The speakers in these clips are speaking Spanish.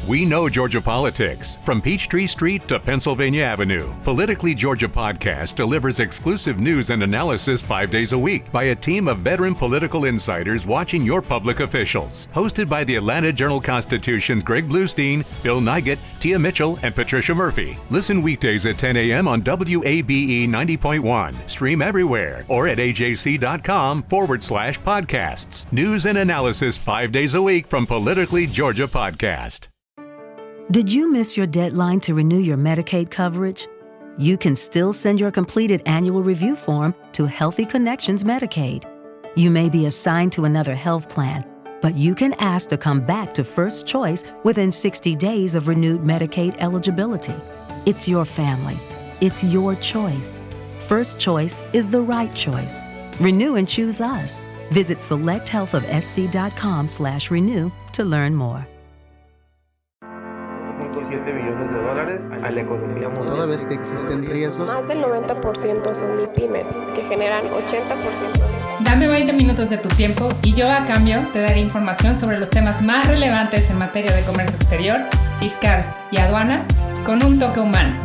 We know Georgia politics. From Peachtree Street to Pennsylvania Avenue, Politically Georgia Podcast delivers exclusive news and analysis 5 days a week by a team of veteran political insiders watching your public officials. Hosted by the Atlanta Journal-Constitution's Greg Bluestein, Bill Nygut, Tia Mitchell, and Patricia Murphy. Listen weekdays at 10 a.m. on WABE 90.1. Stream everywhere or at ajc.com/podcasts. News and analysis 5 days a week from Politically Georgia Podcast. Did you miss your deadline to renew your Medicaid coverage? You can still send your completed annual review form to Healthy Connections Medicaid. You may be assigned to another health plan, but you can ask to come back to First Choice within 60 days of renewed Medicaid eligibility. It's your family. It's your choice. First Choice is the right choice. Renew and choose us. Visit selecthealthofsc.com/renew to learn more. $7 a la economía mundial. Toda vez que existen riesgos. Más del 90% son MIPYMES, que generan 80%. Dame 20 minutos de tu tiempo y yo a cambio te daré información sobre los temas más relevantes en materia de comercio exterior, fiscal y aduanas con un toque humano.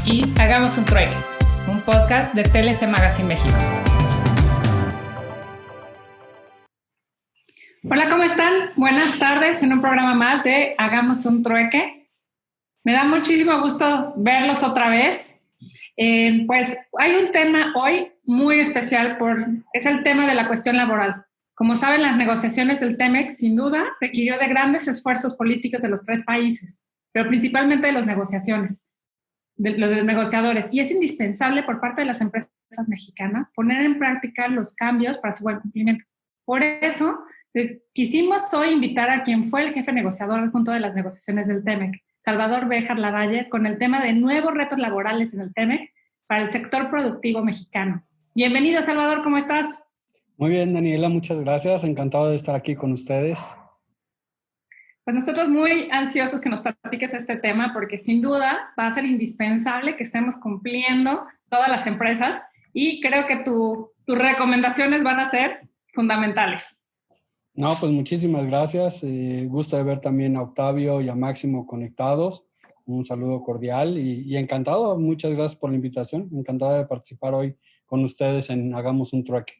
Y hagamos un trueque, un podcast de TLC Magazine México. Hola, ¿cómo están? Buenas tardes en un programa más de Hagamos un trueque. Me da muchísimo gusto verlos otra vez. Pues hay un tema hoy muy especial, es el tema de la cuestión laboral. Como saben, las negociaciones del TEMEC sin duda requirió de grandes esfuerzos políticos de los tres países, pero principalmente de los negociadores. Y es indispensable por parte de las empresas mexicanas poner en práctica los cambios para su buen cumplimiento. Por eso, quisimos hoy invitar a quien fue el jefe negociador junto de las negociaciones del TEMEC, Salvador Béjar Lavalle, con el tema de nuevos retos laborales en el TEMEC para el sector productivo mexicano. Bienvenido, Salvador, ¿cómo estás? Muy bien, Daniela, muchas gracias. Encantado de estar aquí con ustedes. Pues nosotros muy ansiosos que nos platiques este tema, porque sin duda va a ser indispensable que estemos cumpliendo todas las empresas y creo que tus recomendaciones van a ser fundamentales. No, pues muchísimas gracias. Gusto de ver también a Octavio y a Máximo conectados. Un saludo cordial y encantado. Muchas gracias por la invitación. Encantado de participar hoy con ustedes en Hagamos un Trueque.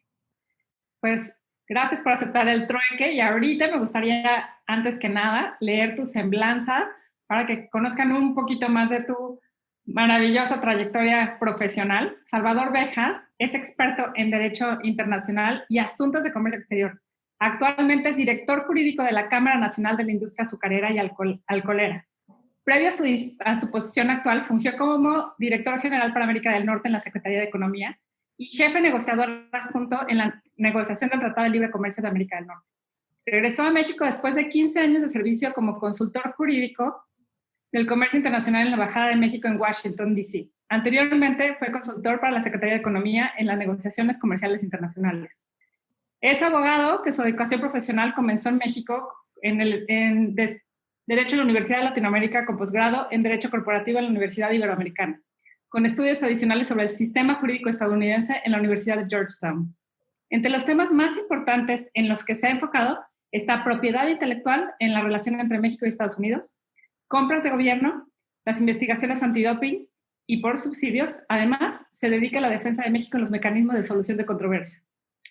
Pues gracias por aceptar el trueque y ahorita me gustaría, antes que nada, leer tu semblanza para que conozcan un poquito más de tu maravillosa trayectoria profesional. Salvador Béjar es experto en Derecho Internacional y Asuntos de Comercio Exterior. Actualmente es director jurídico de la Cámara Nacional de la Industria Azucarera y Alcoholera. Previo a su posición actual, fungió como director general para América del Norte en la Secretaría de Economía y jefe negociador adjunto en la negociación del Tratado de Libre Comercio de América del Norte. Regresó a México después de 15 años de servicio como consultor jurídico del comercio internacional en la Embajada de México en Washington, D.C. Anteriormente fue consultor para la Secretaría de Economía en las negociaciones comerciales internacionales. Es abogado que su educación profesional comenzó en México en Derecho en la Universidad de Latinoamérica con posgrado en Derecho Corporativo en la Universidad Iberoamericana, con estudios adicionales sobre el sistema jurídico estadounidense en la Universidad de Georgetown. Entre los temas más importantes en los que se ha enfocado está propiedad intelectual en la relación entre México y Estados Unidos, compras de gobierno, las investigaciones antidoping y por subsidios. Además, se dedica a la defensa de México en los mecanismos de solución de controversia.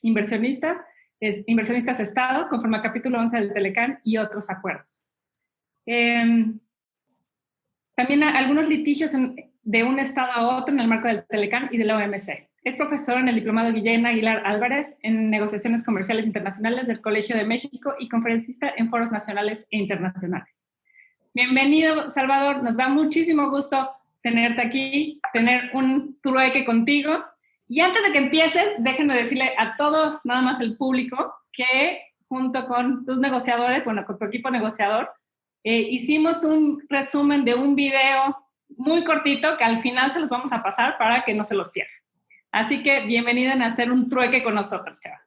Inversionistas Estado, conforme al capítulo 11 del Telecán y otros acuerdos. También algunos litigios de un Estado a otro en el marco del Telecán y de la OMC. Es profesor en el Diplomado Guillén Aguilar Álvarez en Negociaciones Comerciales Internacionales del Colegio de México y conferencista en foros nacionales e internacionales. Bienvenido, Salvador. Nos da muchísimo gusto tenerte aquí, tener un trueque contigo. Y antes de que empieces, déjenme decirle a todo, nada más el público, que junto con tus negociadores, con tu equipo negociador, hicimos un resumen de un video muy cortito que al final se los vamos a pasar para que no se los pierdan. Así que bienvenido a hacer un trueque con nosotros, Chava.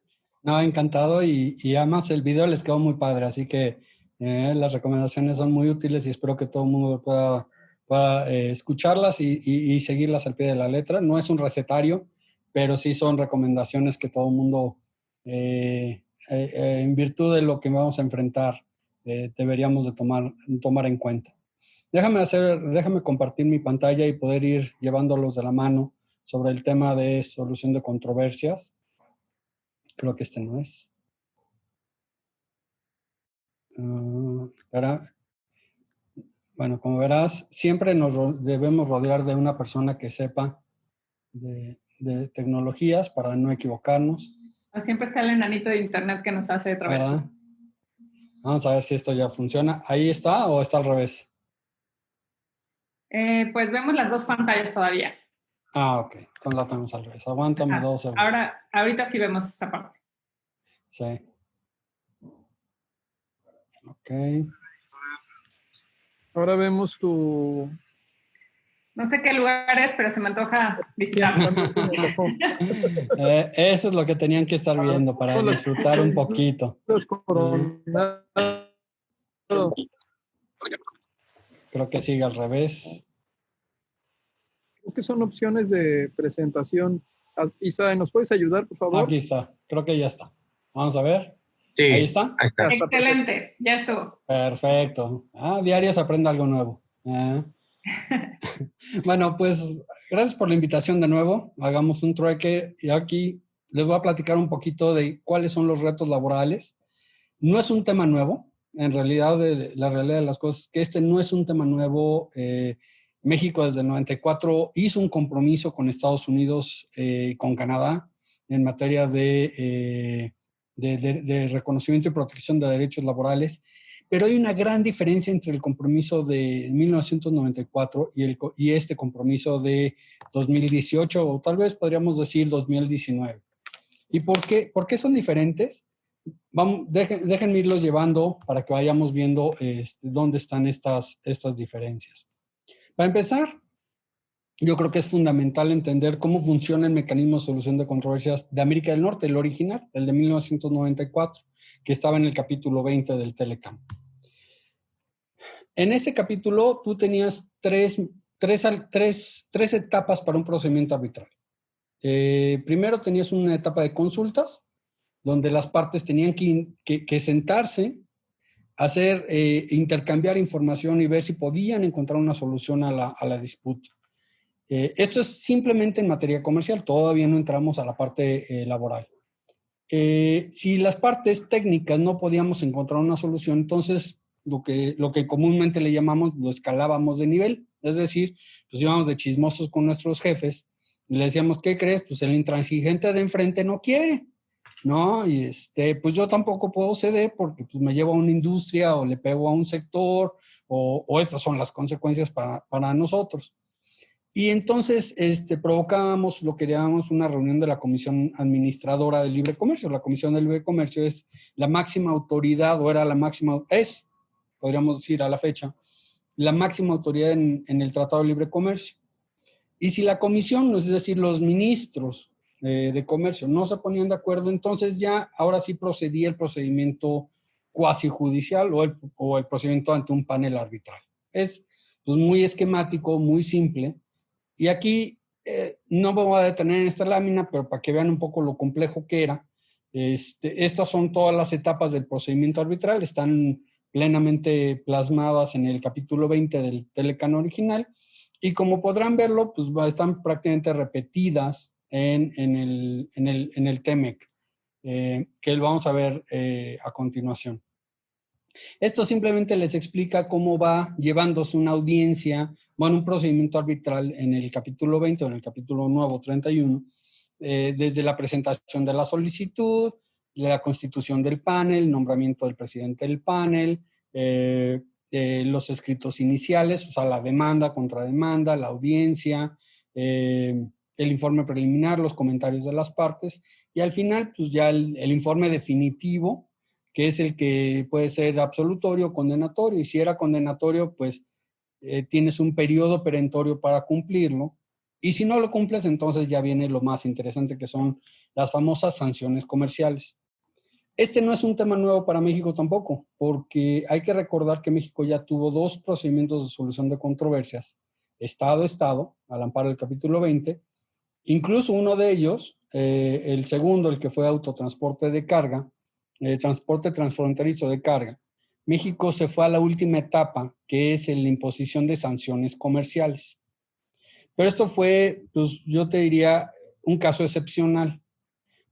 No, encantado y además el video les quedó muy padre, así que las recomendaciones son muy útiles y espero que todo el mundo pueda escucharlas y seguirlas al pie de la letra. No es un recetario, pero sí son recomendaciones que todo el mundo, en virtud de lo que vamos a enfrentar, deberíamos de tomar en cuenta. Déjame compartir mi pantalla y poder ir llevándolos de la mano sobre el tema de solución de controversias. Creo que este no es. Bueno, como verás, siempre debemos rodear de una persona que sepa de tecnologías para no equivocarnos. Siempre está el enanito de internet que nos hace través. Vamos a ver si esto ya funciona. ¿Ahí está o está al revés? Pues vemos las dos pantallas todavía. Ok. Entonces la tenemos al revés. Aguántame 2 segundos. Ahorita sí vemos esta parte. Sí. Ok. Ahora vemos tu... No sé qué lugar es, pero se me antoja visitarlo. Eso es lo que tenían que estar viendo para disfrutar un poquito. Creo que sigue al revés. Creo que son opciones de presentación. Isa, ¿nos puedes ayudar, por favor? Aquí está. Creo que ya está. Vamos a ver. Sí, ¿Ahí está? Ahí está. Excelente, ya estuvo. Perfecto. Diario se aprende algo nuevo. Bueno, pues gracias por la invitación de nuevo. Hagamos un trueque y aquí les voy a platicar un poquito de cuáles son los retos laborales. No es un tema nuevo. En realidad, la realidad de las cosas es que este no es un tema nuevo. México desde el 94 hizo un compromiso con Estados Unidos y con Canadá en materia de reconocimiento y protección de derechos laborales. Pero hay una gran diferencia entre el compromiso de 1994 y este compromiso de 2018, o tal vez podríamos decir 2019. ¿Y por qué son diferentes? Déjenme irlos llevando para que vayamos viendo dónde están estas diferencias. Para empezar, yo creo que es fundamental entender cómo funciona el mecanismo de solución de controversias de América del Norte, el original, el de 1994, que estaba en el capítulo 20 del Telecam. En ese capítulo tú tenías tres etapas para un procedimiento arbitral. Primero tenías una etapa de consultas, donde las partes tenían que sentarse, intercambiar información y ver si podían encontrar una solución a la disputa. Esto es simplemente en materia comercial, todavía no entramos a la parte laboral. Si las partes técnicas no podíamos encontrar una solución, entonces lo que comúnmente le llamamos, lo escalábamos de nivel, es decir, pues íbamos de chismosos con nuestros jefes y le decíamos, ¿qué crees? Pues el intransigente de enfrente no quiere, ¿no? Y pues yo tampoco puedo ceder porque pues me llevo a una industria o le pego a un sector o estas son las consecuencias para nosotros. Y entonces provocábamos lo que llamamos una reunión de la Comisión Administradora del Libre Comercio. La Comisión del Libre Comercio es la máxima autoridad, o era la máxima, podríamos decir a la fecha, la máxima autoridad en el Tratado de Libre Comercio. Y si la comisión, es decir, los ministros de comercio no se ponían de acuerdo, entonces ya ahora sí procedía el procedimiento cuasi judicial o el procedimiento ante un panel arbitral. Es pues, muy esquemático, muy simple. Y aquí no me voy a detener en esta lámina, pero para que vean un poco lo complejo que era, estas son todas las etapas del procedimiento arbitral, están plenamente plasmadas en el capítulo 20 del Telecam original, y como podrán verlo, pues están prácticamente repetidas en el TEMEC, que lo vamos a ver a continuación. Esto simplemente les explica cómo va llevándose una audiencia, un procedimiento arbitral en el capítulo 20 o en el capítulo nuevo 31, desde la presentación de la solicitud, la constitución del panel, nombramiento del presidente del panel, los escritos iniciales, o sea, la demanda, contrademanda, la audiencia, el informe preliminar, los comentarios de las partes, y al final, pues ya el informe definitivo, que es el que puede ser absolutorio o condenatorio, y si era condenatorio, pues tienes un periodo perentorio para cumplirlo, y si no lo cumples, entonces ya viene lo más interesante, que son las famosas sanciones comerciales. Este no es un tema nuevo para México tampoco, porque hay que recordar que México ya tuvo 2 procedimientos de solución de controversias, Estado a Estado, al amparo del capítulo 20, incluso uno de ellos, el segundo, el que fue autotransporte de carga, transporte transfronterizo de carga, México se fue a la última etapa, que es la imposición de sanciones comerciales. Pero esto fue, pues yo te diría, un caso excepcional,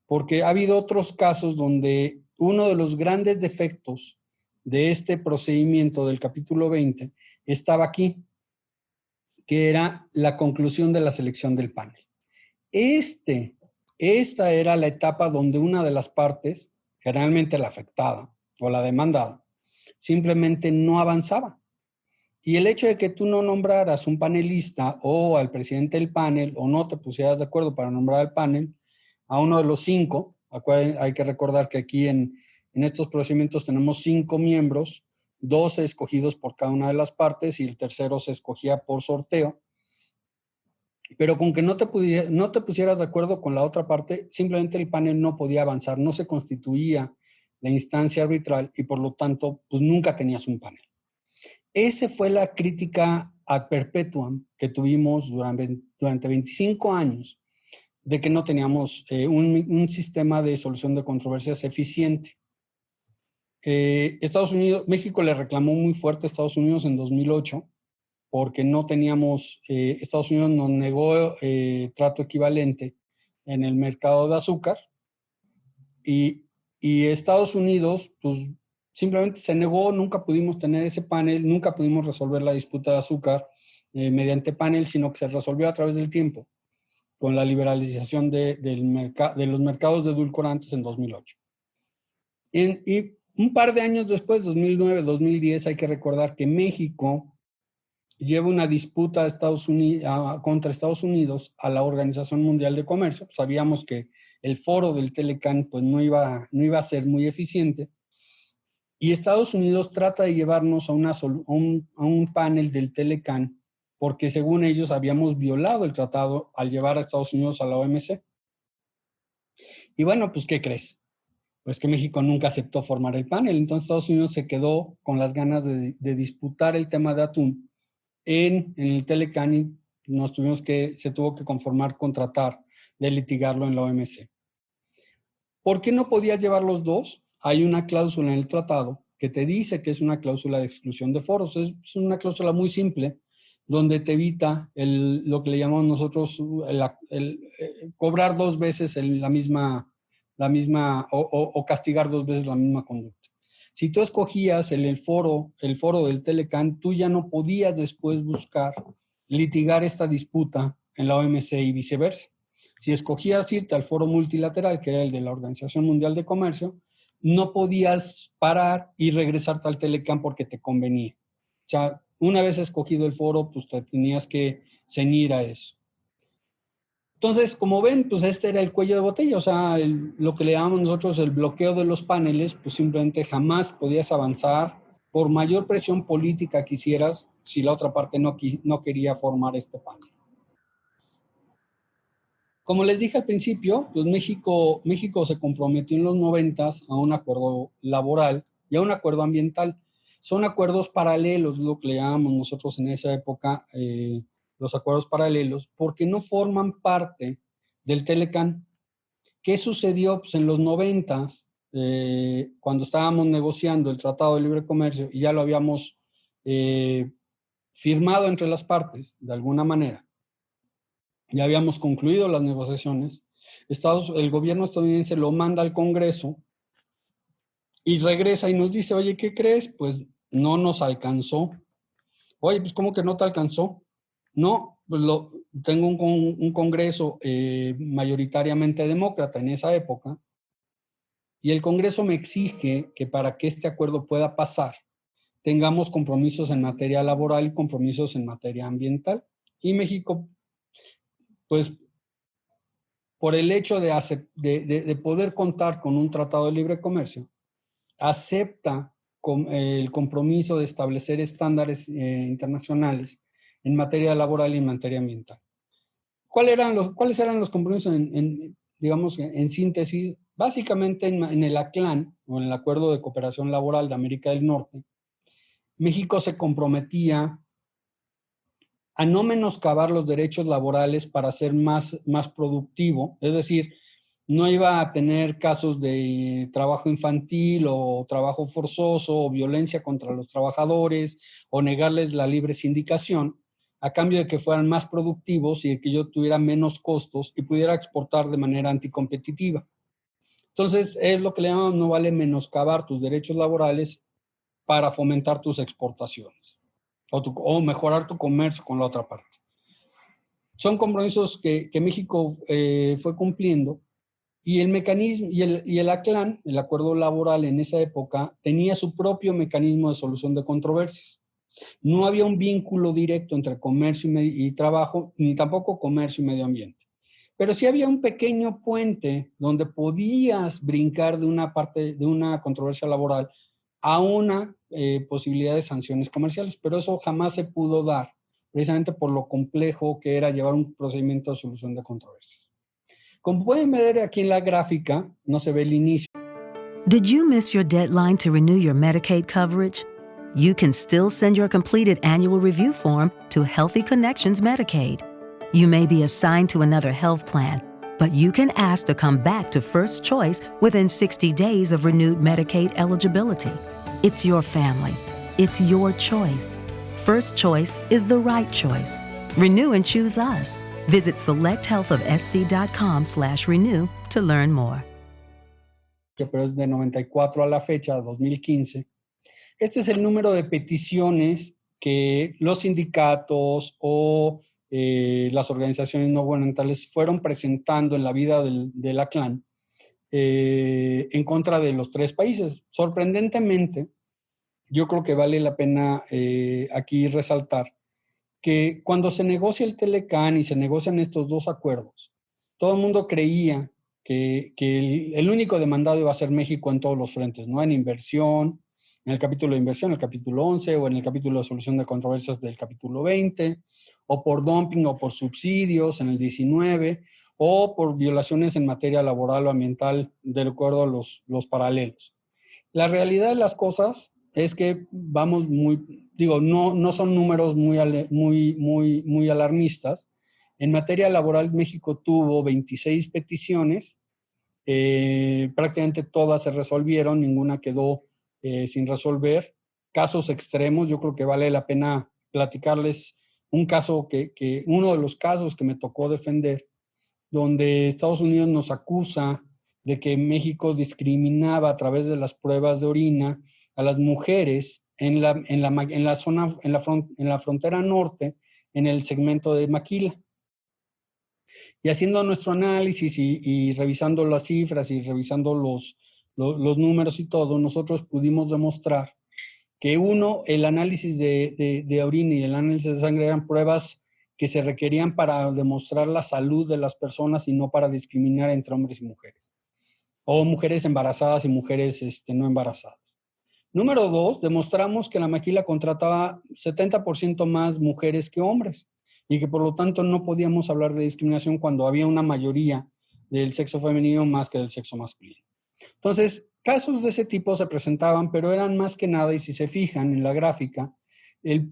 porque ha habido otros casos donde uno de los grandes defectos de este procedimiento del capítulo 20 estaba aquí, que era la conclusión de la selección del panel. Esta era la etapa donde una de las partes, generalmente la afectada o la demandada, simplemente no avanzaba. Y el hecho de que tú no nombraras un panelista o al presidente del panel o no te pusieras de acuerdo para nombrar al panel a uno de los 5, hay que recordar que aquí en estos procedimientos tenemos 5 miembros, 2 escogidos por cada una de las partes y el tercero se escogía por sorteo. Pero con que no te pusieras de acuerdo con la otra parte, simplemente el panel no podía avanzar, no se constituía la instancia arbitral y por lo tanto, pues nunca tenías un panel. Esa fue la crítica ad perpetuam que tuvimos durante 25 años de que no teníamos un sistema de solución de controversias eficiente. México le reclamó muy fuerte a Estados Unidos en 2008 porque no teníamos, Estados Unidos nos negó trato equivalente en el mercado de azúcar y Estados Unidos, pues simplemente se negó, nunca pudimos tener ese panel, nunca pudimos resolver la disputa de azúcar mediante panel, sino que se resolvió a través del tiempo con la liberalización de los mercados de edulcorantes en 2008. Y un par de años después, 2009, 2010, hay que recordar que México lleva una disputa contra Estados Unidos a la Organización Mundial de Comercio. Sabíamos que el foro del Telecán pues, no iba a ser muy eficiente. Y Estados Unidos trata de llevarnos a un panel del Telecán porque según ellos habíamos violado el tratado al llevar a Estados Unidos a la OMC. Y bueno, pues ¿qué crees? Pues que México nunca aceptó formar el panel. Entonces Estados Unidos se quedó con las ganas de disputar el tema de atún en el Telecán y se tuvo que conformar con tratar de litigarlo en la OMC. ¿Por qué no podías llevar los dos? Hay una cláusula en el tratado que te dice que es una cláusula de exclusión de foros. Es una cláusula muy simple donde te evita lo que le llamamos nosotros cobrar 2 veces la misma o castigar 2 veces la misma conducta. Si tú escogías el foro del Telecán, tú ya no podías después buscar litigar esta disputa en la OMC y viceversa. Si escogías irte al foro multilateral, que era el de la Organización Mundial de Comercio, no podías parar y regresarte al Telecán porque te convenía. O sea, una vez escogido el foro, pues te tenías que ceñir a eso. Entonces, como ven, pues este era el cuello de botella, o sea, lo que le llamamos nosotros el bloqueo de los paneles, pues simplemente jamás podías avanzar por mayor presión política que hicieras si la otra parte no quería formar este panel. Como les dije al principio, pues México se comprometió en los 90s a un acuerdo laboral y a un acuerdo ambiental. Son acuerdos paralelos, lo que le llamamos nosotros en esa época, los acuerdos paralelos, porque no forman parte del Telecán. ¿Qué sucedió? Pues en los 90s, cuando estábamos negociando el Tratado de Libre Comercio y ya lo habíamos firmado entre las partes, de alguna manera, ya habíamos concluido las negociaciones, el gobierno estadounidense lo manda al Congreso y regresa y nos dice, oye, ¿qué crees? Pues no nos alcanzó. Oye, pues ¿cómo que no te alcanzó? No, pues tengo un Congreso mayoritariamente demócrata en esa época y el Congreso me exige que para que este acuerdo pueda pasar tengamos compromisos en materia laboral y compromisos en materia ambiental. Y México, pues por el hecho de poder contar con un tratado de libre comercio, acepta el compromiso de establecer estándares internacionales en materia laboral y en materia ambiental. ¿Cuáles eran los compromisos digamos, en síntesis? Básicamente en el ACLAN, o en el Acuerdo de Cooperación Laboral de América del Norte, México se comprometía a no menoscabar los derechos laborales para ser más productivo, es decir, no iba a tener casos de trabajo infantil o trabajo forzoso o violencia contra los trabajadores o negarles la libre sindicación a cambio de que fueran más productivos y de que yo tuviera menos costos y pudiera exportar de manera anticompetitiva. Entonces, es lo que le llaman no vale menoscabar tus derechos laborales para fomentar tus exportaciones o mejorar tu comercio con la otra parte. Son compromisos que México fue cumpliendo y el mecanismo y el ACLAN, el acuerdo laboral en esa época, tenía su propio mecanismo de solución de controversias. No había un vínculo directo entre comercio y trabajo, ni tampoco comercio y medio ambiente. Pero sí había un pequeño puente donde podías brincar de una parte, de una controversia laboral a una posibilidad de sanciones comerciales, pero eso jamás se pudo dar, precisamente por lo complejo que era llevar un procedimiento de solución de controversias. Como pueden ver aquí en la gráfica, no se ve el inicio. Did you miss your deadline to renew your Medicaid coverage? You can still send your completed annual review form to Healthy Connections Medicaid. You may be assigned to another health plan, but you can ask to come back to First Choice within 60 days of renewed Medicaid eligibility. It's your family. It's your choice. First Choice is the right choice. Renew and choose us. Visit selecthealthofsc.com/renew to learn more. Pero es de 94 a la fecha, 2015. Este es el número de peticiones que los sindicatos o las organizaciones no gubernamentales fueron presentando en la vida del ACLAN en contra de los 3 países. Sorprendentemente, yo creo que vale la pena aquí resaltar que cuando se negocia el Telecán y se negocian estos 2 acuerdos, todo el mundo creía que el único demandado iba a ser México en todos los frentes, ¿no? En inversión, en el capítulo de inversión, el capítulo 11, o en el capítulo de solución de controversias del capítulo 20, o por dumping o por subsidios en el 19, o por violaciones en materia laboral o ambiental de acuerdo a los paralelos. La realidad de las cosas es que vamos no son números muy alarmistas. En materia laboral, México tuvo 26 peticiones, prácticamente todas se resolvieron, ninguna quedó sin resolver. Casos extremos, yo creo que vale la pena platicarles un caso uno de los casos que me tocó defender, donde Estados Unidos nos acusa de que México discriminaba a través de las pruebas de orina a las mujeres en la frontera norte, en el segmento de Maquila. Y haciendo nuestro análisis y revisando las cifras y revisando los números y todo, nosotros pudimos demostrar que el análisis de orina y el análisis de sangre eran pruebas que se requerían para demostrar la salud de las personas y no para discriminar entre hombres y mujeres. O mujeres embarazadas y mujeres no embarazadas. Número 2, demostramos que la Maquila contrataba 70% más mujeres que hombres y que por lo tanto no podíamos hablar de discriminación cuando había una mayoría del sexo femenino más que del sexo masculino. Entonces, casos de ese tipo se presentaban, pero eran más que nada, y si se fijan en la gráfica, el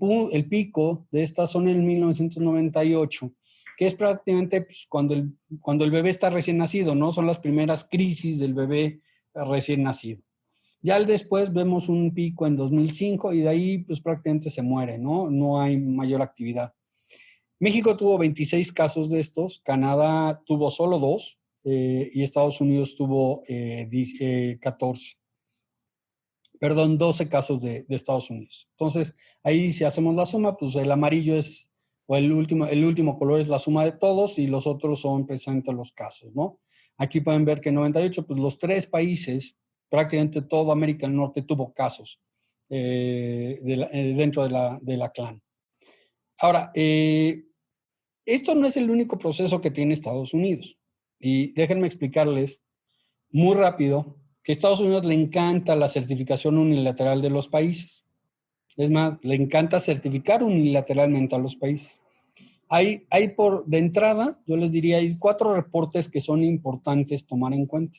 pico de estas son en 1998, que es prácticamente pues, cuando el bebé está recién nacido, ¿no? Son las primeras crisis del bebé recién nacido. Ya después vemos un pico en 2005 y de ahí pues prácticamente se muere, ¿no? No hay mayor actividad. México tuvo 26 casos de estos, Canadá tuvo solo 2 y Estados Unidos tuvo 12 casos de Estados Unidos. Entonces, ahí si hacemos la suma, pues el amarillo el último color es la suma de todos y los otros son precisamente los casos, ¿no? Aquí pueden ver que en 98, pues los 3 países, prácticamente toda América del Norte tuvo casos dentro de la CLAN. Ahora, esto no es el único proceso que tiene Estados Unidos. Y déjenme explicarles muy rápido que a Estados Unidos le encanta la certificación unilateral de los países. Es más, le encanta certificar unilateralmente a los países. De entrada, yo les diría, hay 4 reportes que son importantes tomar en cuenta.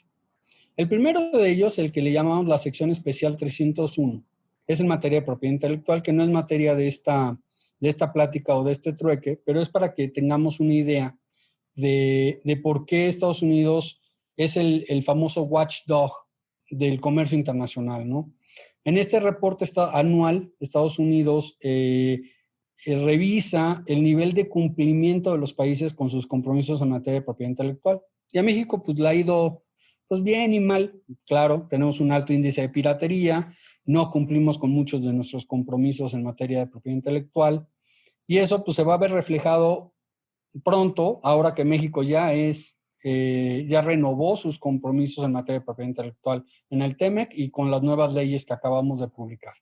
El primero de ellos, el que le llamamos la sección especial 301, es en materia de propiedad intelectual, que no es materia de esta plática o de este trueque, pero es para que tengamos una idea de por qué Estados Unidos es el famoso watchdog del comercio internacional, ¿no? En este reporte anual, Estados Unidos revisa el nivel de cumplimiento de los países con sus compromisos en materia de propiedad intelectual. Y a México pues le ha ido pues bien y mal. Claro, tenemos un alto índice de piratería, no cumplimos con muchos de nuestros compromisos en materia de propiedad intelectual y eso pues se va a ver reflejado pronto, ahora que México ya renovó sus compromisos en materia de propiedad intelectual en el TEMEC y con las nuevas leyes que acabamos de publicar.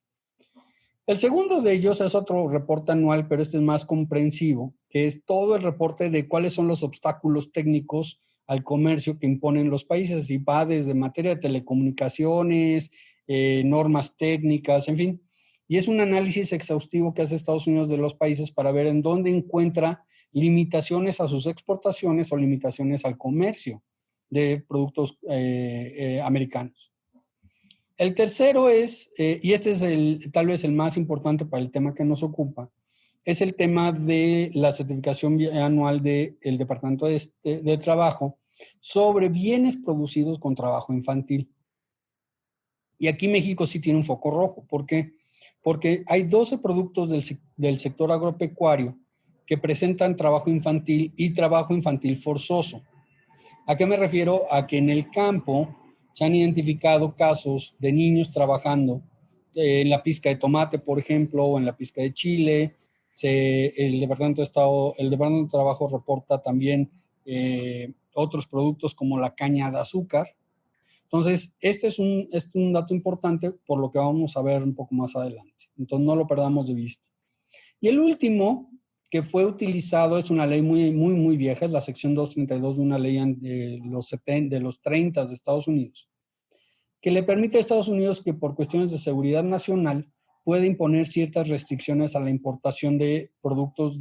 El segundo de ellos es otro reporte anual, pero este es más comprensivo, que es todo el reporte de cuáles son los obstáculos técnicos al comercio que imponen los países, y va desde materia de telecomunicaciones, normas técnicas, en fin. Y es un análisis exhaustivo que hace Estados Unidos de los países para ver en dónde encuentra limitaciones a sus exportaciones o limitaciones al comercio de productos americanos. El tercero es, y este es tal vez el más importante para el tema que nos ocupa, es el tema de la certificación anual del Departamento de Trabajo sobre bienes producidos con trabajo infantil. Y aquí México sí tiene un foco rojo. ¿Por qué? Porque hay 12 productos del sector agropecuario que presentan trabajo infantil y trabajo infantil forzoso. ¿A qué me refiero? A que en el campo se han identificado casos de niños trabajando en la pizca de tomate, por ejemplo, o en la pizca de chile. El Departamento de Trabajo reporta también otros productos como la caña de azúcar. Entonces, este es un dato importante por lo que vamos a ver un poco más adelante. Entonces, no lo perdamos de vista. Y el último que fue utilizado es una ley muy vieja, es la sección 232 de una ley de los 30 de Estados Unidos, que le permite a Estados Unidos que por cuestiones de seguridad nacional puede imponer ciertas restricciones a la importación de productos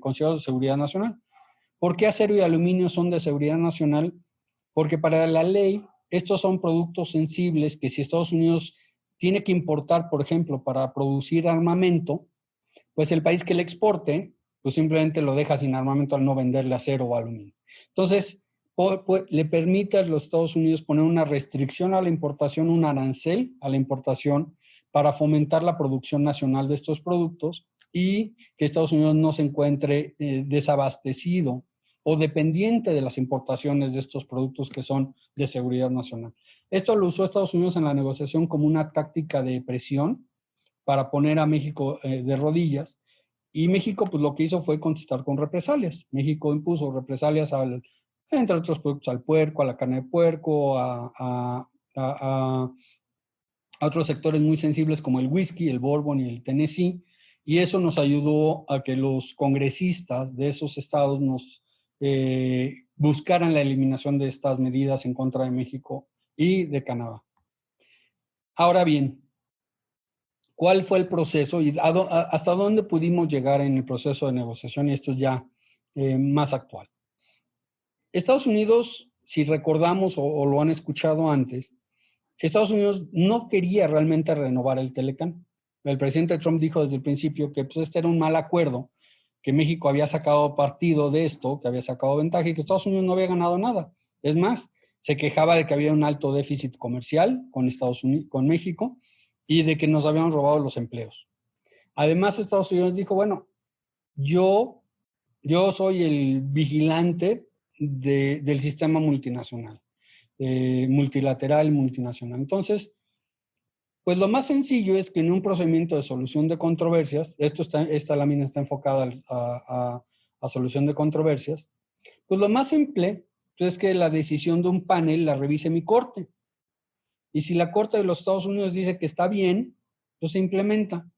considerados de seguridad nacional. ¿Por qué acero y aluminio son de seguridad nacional? Porque para la ley estos son productos sensibles que si Estados Unidos tiene que importar, por ejemplo, para producir armamento, pues el país que le exporte, pues simplemente lo deja sin armamento al no venderle acero o aluminio. Entonces, le permite a los Estados Unidos poner una restricción a la importación, un arancel a la importación para fomentar la producción nacional de estos productos y que Estados Unidos no se encuentre desabastecido o dependiente de las importaciones de estos productos que son de seguridad nacional. Esto lo usó Estados Unidos en la negociación como una táctica de presión para poner a México de rodillas. Y México, pues lo que hizo fue contestar con represalias. México impuso represalias, entre otros productos, al puerco, a la carne de puerco, a otros sectores muy sensibles como el whisky, el bourbon y el Tennessee. Y eso nos ayudó a que los congresistas de esos estados nos buscaran la eliminación de estas medidas en contra de México y de Canadá. Ahora bien, ¿cuál fue el proceso y hasta dónde pudimos llegar en el proceso de negociación? Y esto es ya más actual. Estados Unidos, si recordamos o lo han escuchado antes, Estados Unidos no quería realmente renovar el Telecán. El presidente Trump dijo desde el principio que pues, este era un mal acuerdo, que México había sacado partido de esto, que había sacado ventaja y que Estados Unidos no había ganado nada. Es más, se quejaba de que había un alto déficit comercial con México y de que nos habían robado los empleos. Además, Estados Unidos dijo, bueno, yo soy el vigilante del sistema multinacional, multilateral, multinacional. Entonces, pues lo más sencillo es que en un procedimiento de solución de controversias, esta lámina está enfocada a solución de controversias, pues lo más simple es que la decisión de un panel la revise mi corte. Y si la Corte de los Estados Unidos dice que está bien, pues se implementa.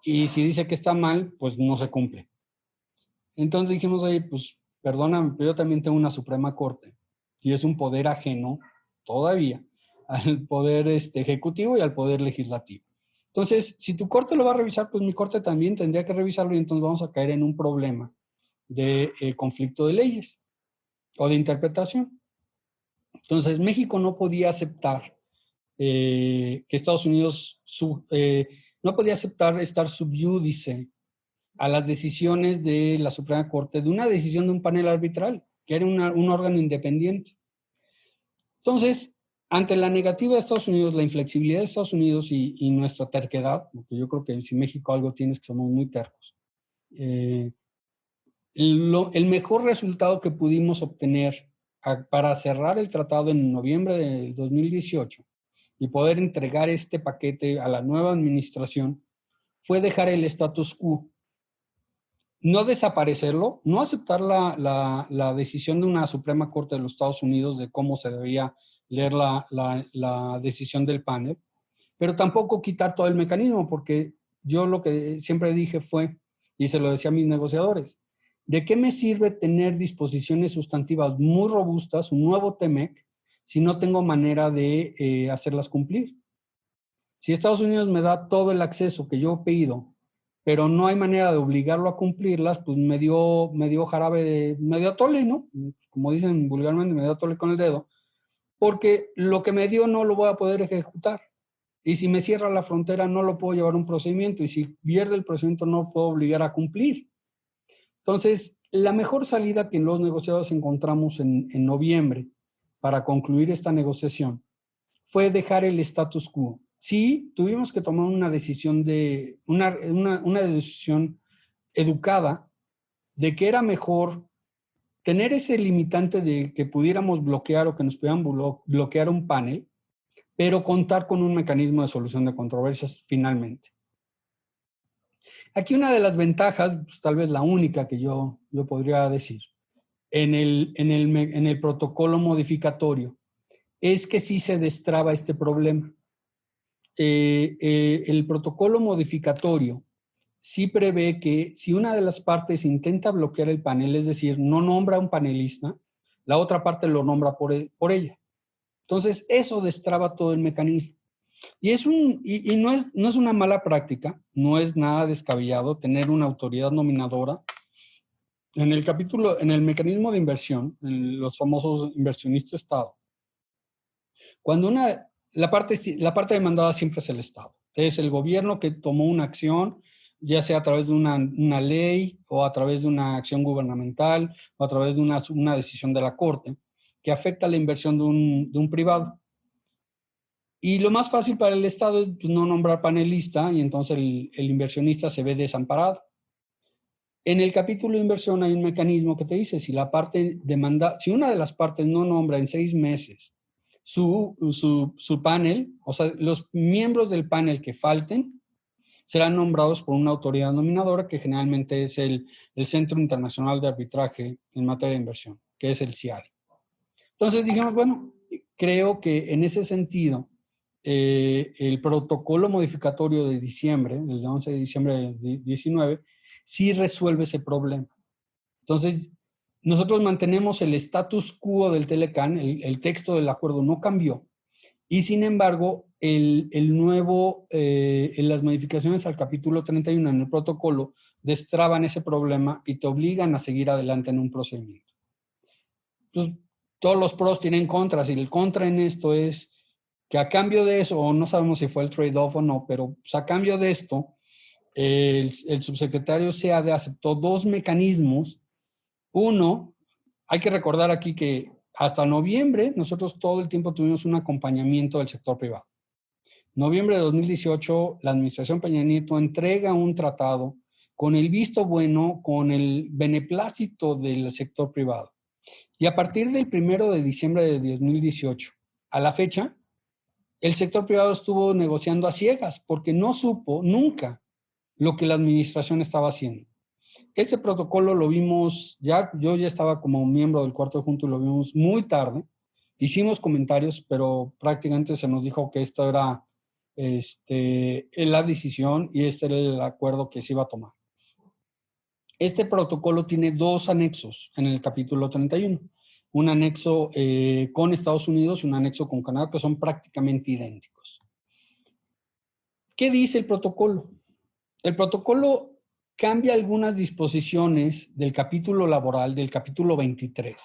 Y si dice que está mal, pues no se cumple. Entonces dijimos, oye, pues perdóname, pero yo también tengo una Suprema Corte. Y es un poder ajeno todavía al poder ejecutivo y al poder legislativo. Entonces, si tu corte lo va a revisar, pues mi corte también tendría que revisarlo y entonces vamos a caer en un problema de conflicto de leyes o de interpretación. Entonces, México no podía aceptar que Estados Unidos no podía aceptar estar subyúdice a las decisiones de la Suprema Corte de una decisión de un panel arbitral, que era un órgano independiente. Entonces, ante la negativa de Estados Unidos, la inflexibilidad de Estados Unidos y nuestra terquedad, porque yo creo que si México algo tiene es que somos muy tercos, el mejor resultado que pudimos obtener para cerrar el tratado en noviembre del 2018 y poder entregar este paquete a la nueva administración fue dejar el status quo. No desaparecerlo, no aceptar la decisión de una Suprema Corte de los Estados Unidos de cómo se debía leer la decisión del panel, pero tampoco quitar todo el mecanismo, porque yo lo que siempre dije fue, y se lo decía a mis negociadores, ¿de qué me sirve tener disposiciones sustantivas muy robustas, un nuevo TMEC, si no tengo manera de hacerlas cumplir? Si Estados Unidos me da todo el acceso que yo pido, pero no hay manera de obligarlo a cumplirlas, pues me dio jarabe, me dio atole, ¿no? Como dicen vulgarmente, me dio atole con el dedo, porque lo que me dio no lo voy a poder ejecutar. Y si me cierra la frontera, no lo puedo llevar a un procedimiento. Y si pierde el procedimiento, no lo puedo obligar a cumplir. Entonces, la mejor salida que los negociadores encontramos en noviembre para concluir esta negociación fue dejar el status quo. Sí, tuvimos que tomar una decisión una decisión educada de que era mejor tener ese limitante de que pudiéramos bloquear o que nos pudieran bloquear un panel, pero contar con un mecanismo de solución de controversias finalmente. Aquí una de las ventajas, pues, tal vez la única que yo podría decir, en el protocolo modificatorio, es que sí se destraba este problema. El protocolo modificatorio sí prevé que si una de las partes intenta bloquear el panel, es decir, no nombra un panelista, la otra parte lo nombra por ella. Entonces, eso destraba todo el mecanismo. Y no es una mala práctica, no es nada descabellado tener una autoridad nominadora. En el mecanismo de inversión, en los famosos inversionistas Estado, cuando la parte demandada siempre es el Estado. Es el gobierno que tomó una acción, ya sea a través de una ley o a través de una acción gubernamental o a través de una decisión de la Corte que afecta la inversión de un privado. Y lo más fácil para el Estado es, pues, no nombrar panelista y entonces el inversionista se ve desamparado. En el capítulo de inversión hay un mecanismo que te dice, si una de las partes no nombra en 6 meses su panel, o sea, los miembros del panel que falten serán nombrados por una autoridad nominadora que generalmente es el Centro Internacional de Arbitraje en materia de inversión, que es el CIARI. Entonces dijimos, bueno, creo que en ese sentido, el protocolo modificatorio de diciembre, el 11 de diciembre de 19, sí resuelve ese problema. Entonces, nosotros mantenemos el status quo del Telecán, el texto del acuerdo no cambió, y sin embargo, las modificaciones al capítulo 31 en el protocolo destraban ese problema y te obligan a seguir adelante en un procedimiento. Entonces, todos los pros tienen contras, y el contra en esto es que a cambio de eso, o no sabemos si fue el trade-off o no, pero pues, a cambio de esto, el subsecretario SEADE aceptó 2 mecanismos. Uno, hay que recordar aquí que hasta noviembre nosotros todo el tiempo tuvimos un acompañamiento del sector privado. Noviembre de 2018, la administración Peña Nieto entrega un tratado con el visto bueno, con el beneplácito del sector privado. Y a partir del 1 de diciembre de 2018, a la fecha, el sector privado estuvo negociando a ciegas porque no supo nunca lo que la administración estaba haciendo. Este protocolo lo vimos, yo ya estaba como miembro del cuarto junto y lo vimos muy tarde. Hicimos comentarios, pero prácticamente se nos dijo que esto era la decisión y este era el acuerdo que se iba a tomar. Este protocolo tiene 2 anexos en el capítulo 31. Un anexo con Estados Unidos y un anexo con Canadá, que son prácticamente idénticos. ¿Qué dice el protocolo? El protocolo cambia algunas disposiciones del capítulo laboral, del capítulo 23.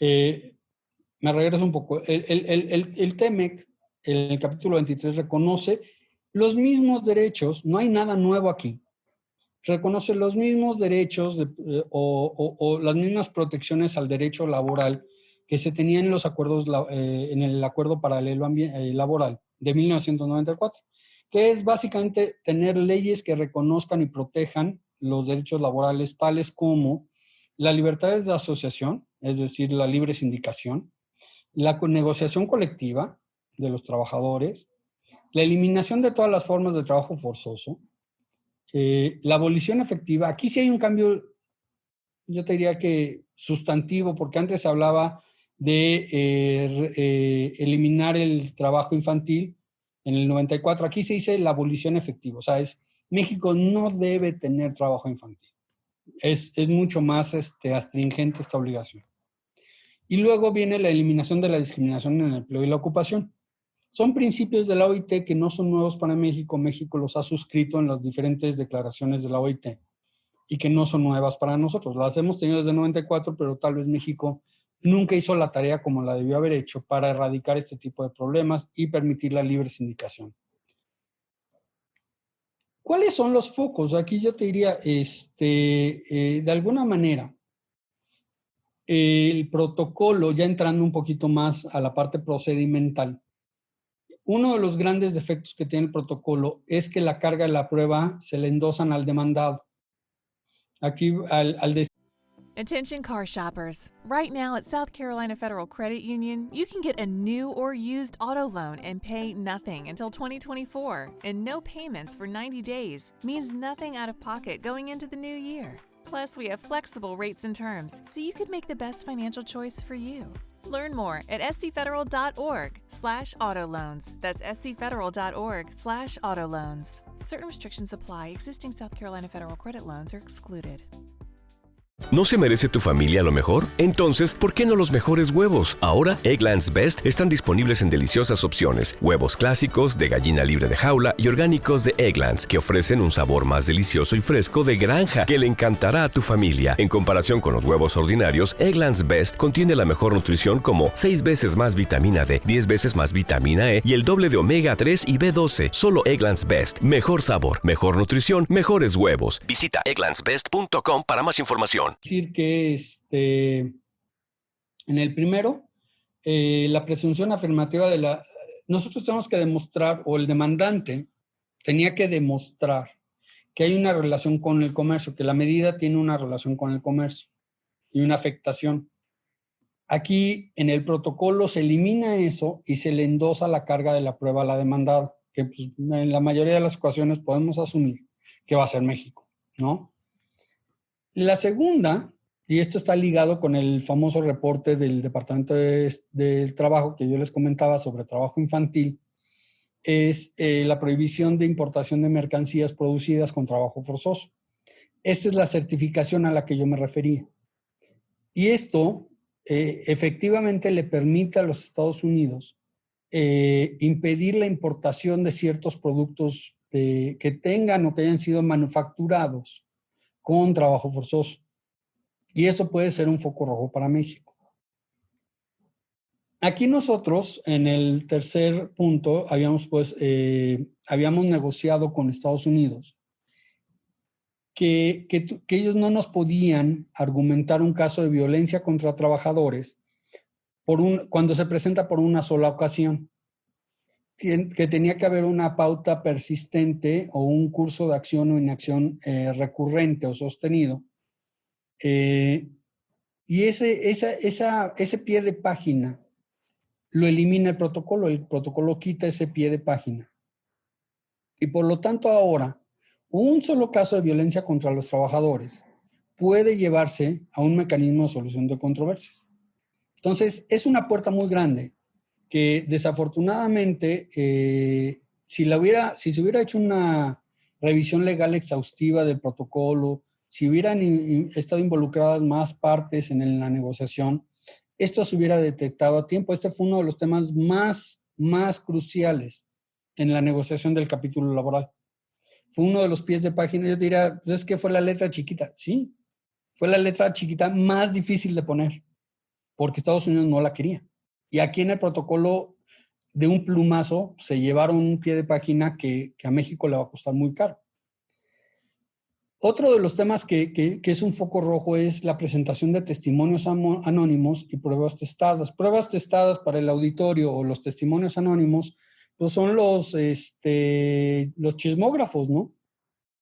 Me regreso un poco. El TMEC, el capítulo 23, reconoce los mismos derechos, no hay nada nuevo aquí. Reconoce los mismos derechos o las mismas protecciones al derecho laboral que se tenía en los acuerdos, en el acuerdo paralelo laboral de 1994, que es básicamente tener leyes que reconozcan y protejan los derechos laborales, tales como la libertad de asociación, es decir, la libre sindicación, la negociación colectiva de los trabajadores, la eliminación de todas las formas de trabajo forzoso, la abolición efectiva. Aquí sí hay un cambio, yo te diría que sustantivo, porque antes se hablaba de eliminar el trabajo infantil en el 94. Aquí se dice la abolición efectiva. O sea, México no debe tener trabajo infantil. Es mucho más astringente esta obligación. Y luego viene la eliminación de la discriminación en el empleo y la ocupación. Son principios de la OIT que no son nuevos para México. México los ha suscrito en las diferentes declaraciones de la OIT y que no son nuevas para nosotros. Las hemos tenido desde el 94, pero tal vez México nunca hizo la tarea como la debió haber hecho para erradicar este tipo de problemas y permitir la libre sindicación. ¿Cuáles son los focos? Aquí yo te diría, de alguna manera, el protocolo, ya entrando un poquito más a la parte procedimental, uno de los grandes defectos que tiene el protocolo es que la carga de la prueba se le endosan al demandado. Aquí, al Attention car shoppers. Right now at South Carolina Federal Credit Union, you can get a new or used auto loan and pay nothing until 2024. And no payments for 90 days means nothing out of pocket going into the new year. Plus, we have flexible rates and terms, so you could make the best financial choice for you. Learn more at scfederal.org/autoloans. That's scfederal.org/autoloans. Certain restrictions apply. Existing South Carolina Federal Credit loans are excluded. ¿No se merece tu familia lo mejor? Entonces, ¿por qué no los mejores huevos? Ahora, Eggland's Best están disponibles en deliciosas opciones. Huevos clásicos, de gallina libre de jaula y orgánicos de Eggland's, que ofrecen un sabor más delicioso y fresco de granja que le encantará a tu familia. En comparación con los huevos ordinarios, Eggland's Best contiene la mejor nutrición como 6 veces más vitamina D, 10 veces más vitamina E y el doble de omega 3 y B12. Solo Eggland's Best. Mejor sabor, mejor nutrición, mejores huevos. Visita egglandsbest.com para más información. Decir que en el primero, la presunción afirmativa nosotros tenemos que demostrar, o el demandante tenía que demostrar que hay una relación con el comercio, que la medida tiene una relación con el comercio y una afectación. Aquí en el protocolo se elimina eso y se le endosa la carga de la prueba a la demandada, que pues, en la mayoría de las ocasiones podemos asumir que va a ser México, ¿no? La segunda, y esto está ligado con el famoso reporte del Departamento del Trabajo que yo les comentaba sobre trabajo infantil, es la prohibición de importación de mercancías producidas con trabajo forzoso. Esta es la certificación a la que yo me refería. Y esto efectivamente le permite a los Estados Unidos impedir la importación de ciertos productos que tengan o que hayan sido manufacturados con trabajo forzoso. Y eso puede ser un foco rojo para México. Aquí nosotros, en el tercer punto, habíamos negociado con Estados Unidos que ellos no nos podían argumentar un caso de violencia contra trabajadores cuando se presenta por una sola ocasión, que tenía que haber una pauta persistente o un curso de acción o inacción recurrente o sostenido. Y ese pie de página lo elimina el protocolo quita ese pie de página. Y por lo tanto ahora, un solo caso de violencia contra los trabajadores puede llevarse a un mecanismo de solución de controversias. Entonces, es una puerta muy grande que desafortunadamente, si se hubiera hecho una revisión legal exhaustiva del protocolo, si hubieran estado involucradas más partes en la negociación, esto se hubiera detectado a tiempo. Este fue uno de los temas más cruciales en la negociación del capítulo laboral. Fue uno de los pies de página. Yo diría, pues es que fue la letra chiquita. Sí, fue la letra chiquita más difícil de poner, porque Estados Unidos no la quería. Y aquí en el protocolo, de un plumazo, se llevaron un pie de página que a México le va a costar muy caro. Otro de los temas que es un foco rojo es la presentación de testimonios anónimos y pruebas testadas. Pruebas testadas para el auditorio o los testimonios anónimos, pues son los chismógrafos, ¿no?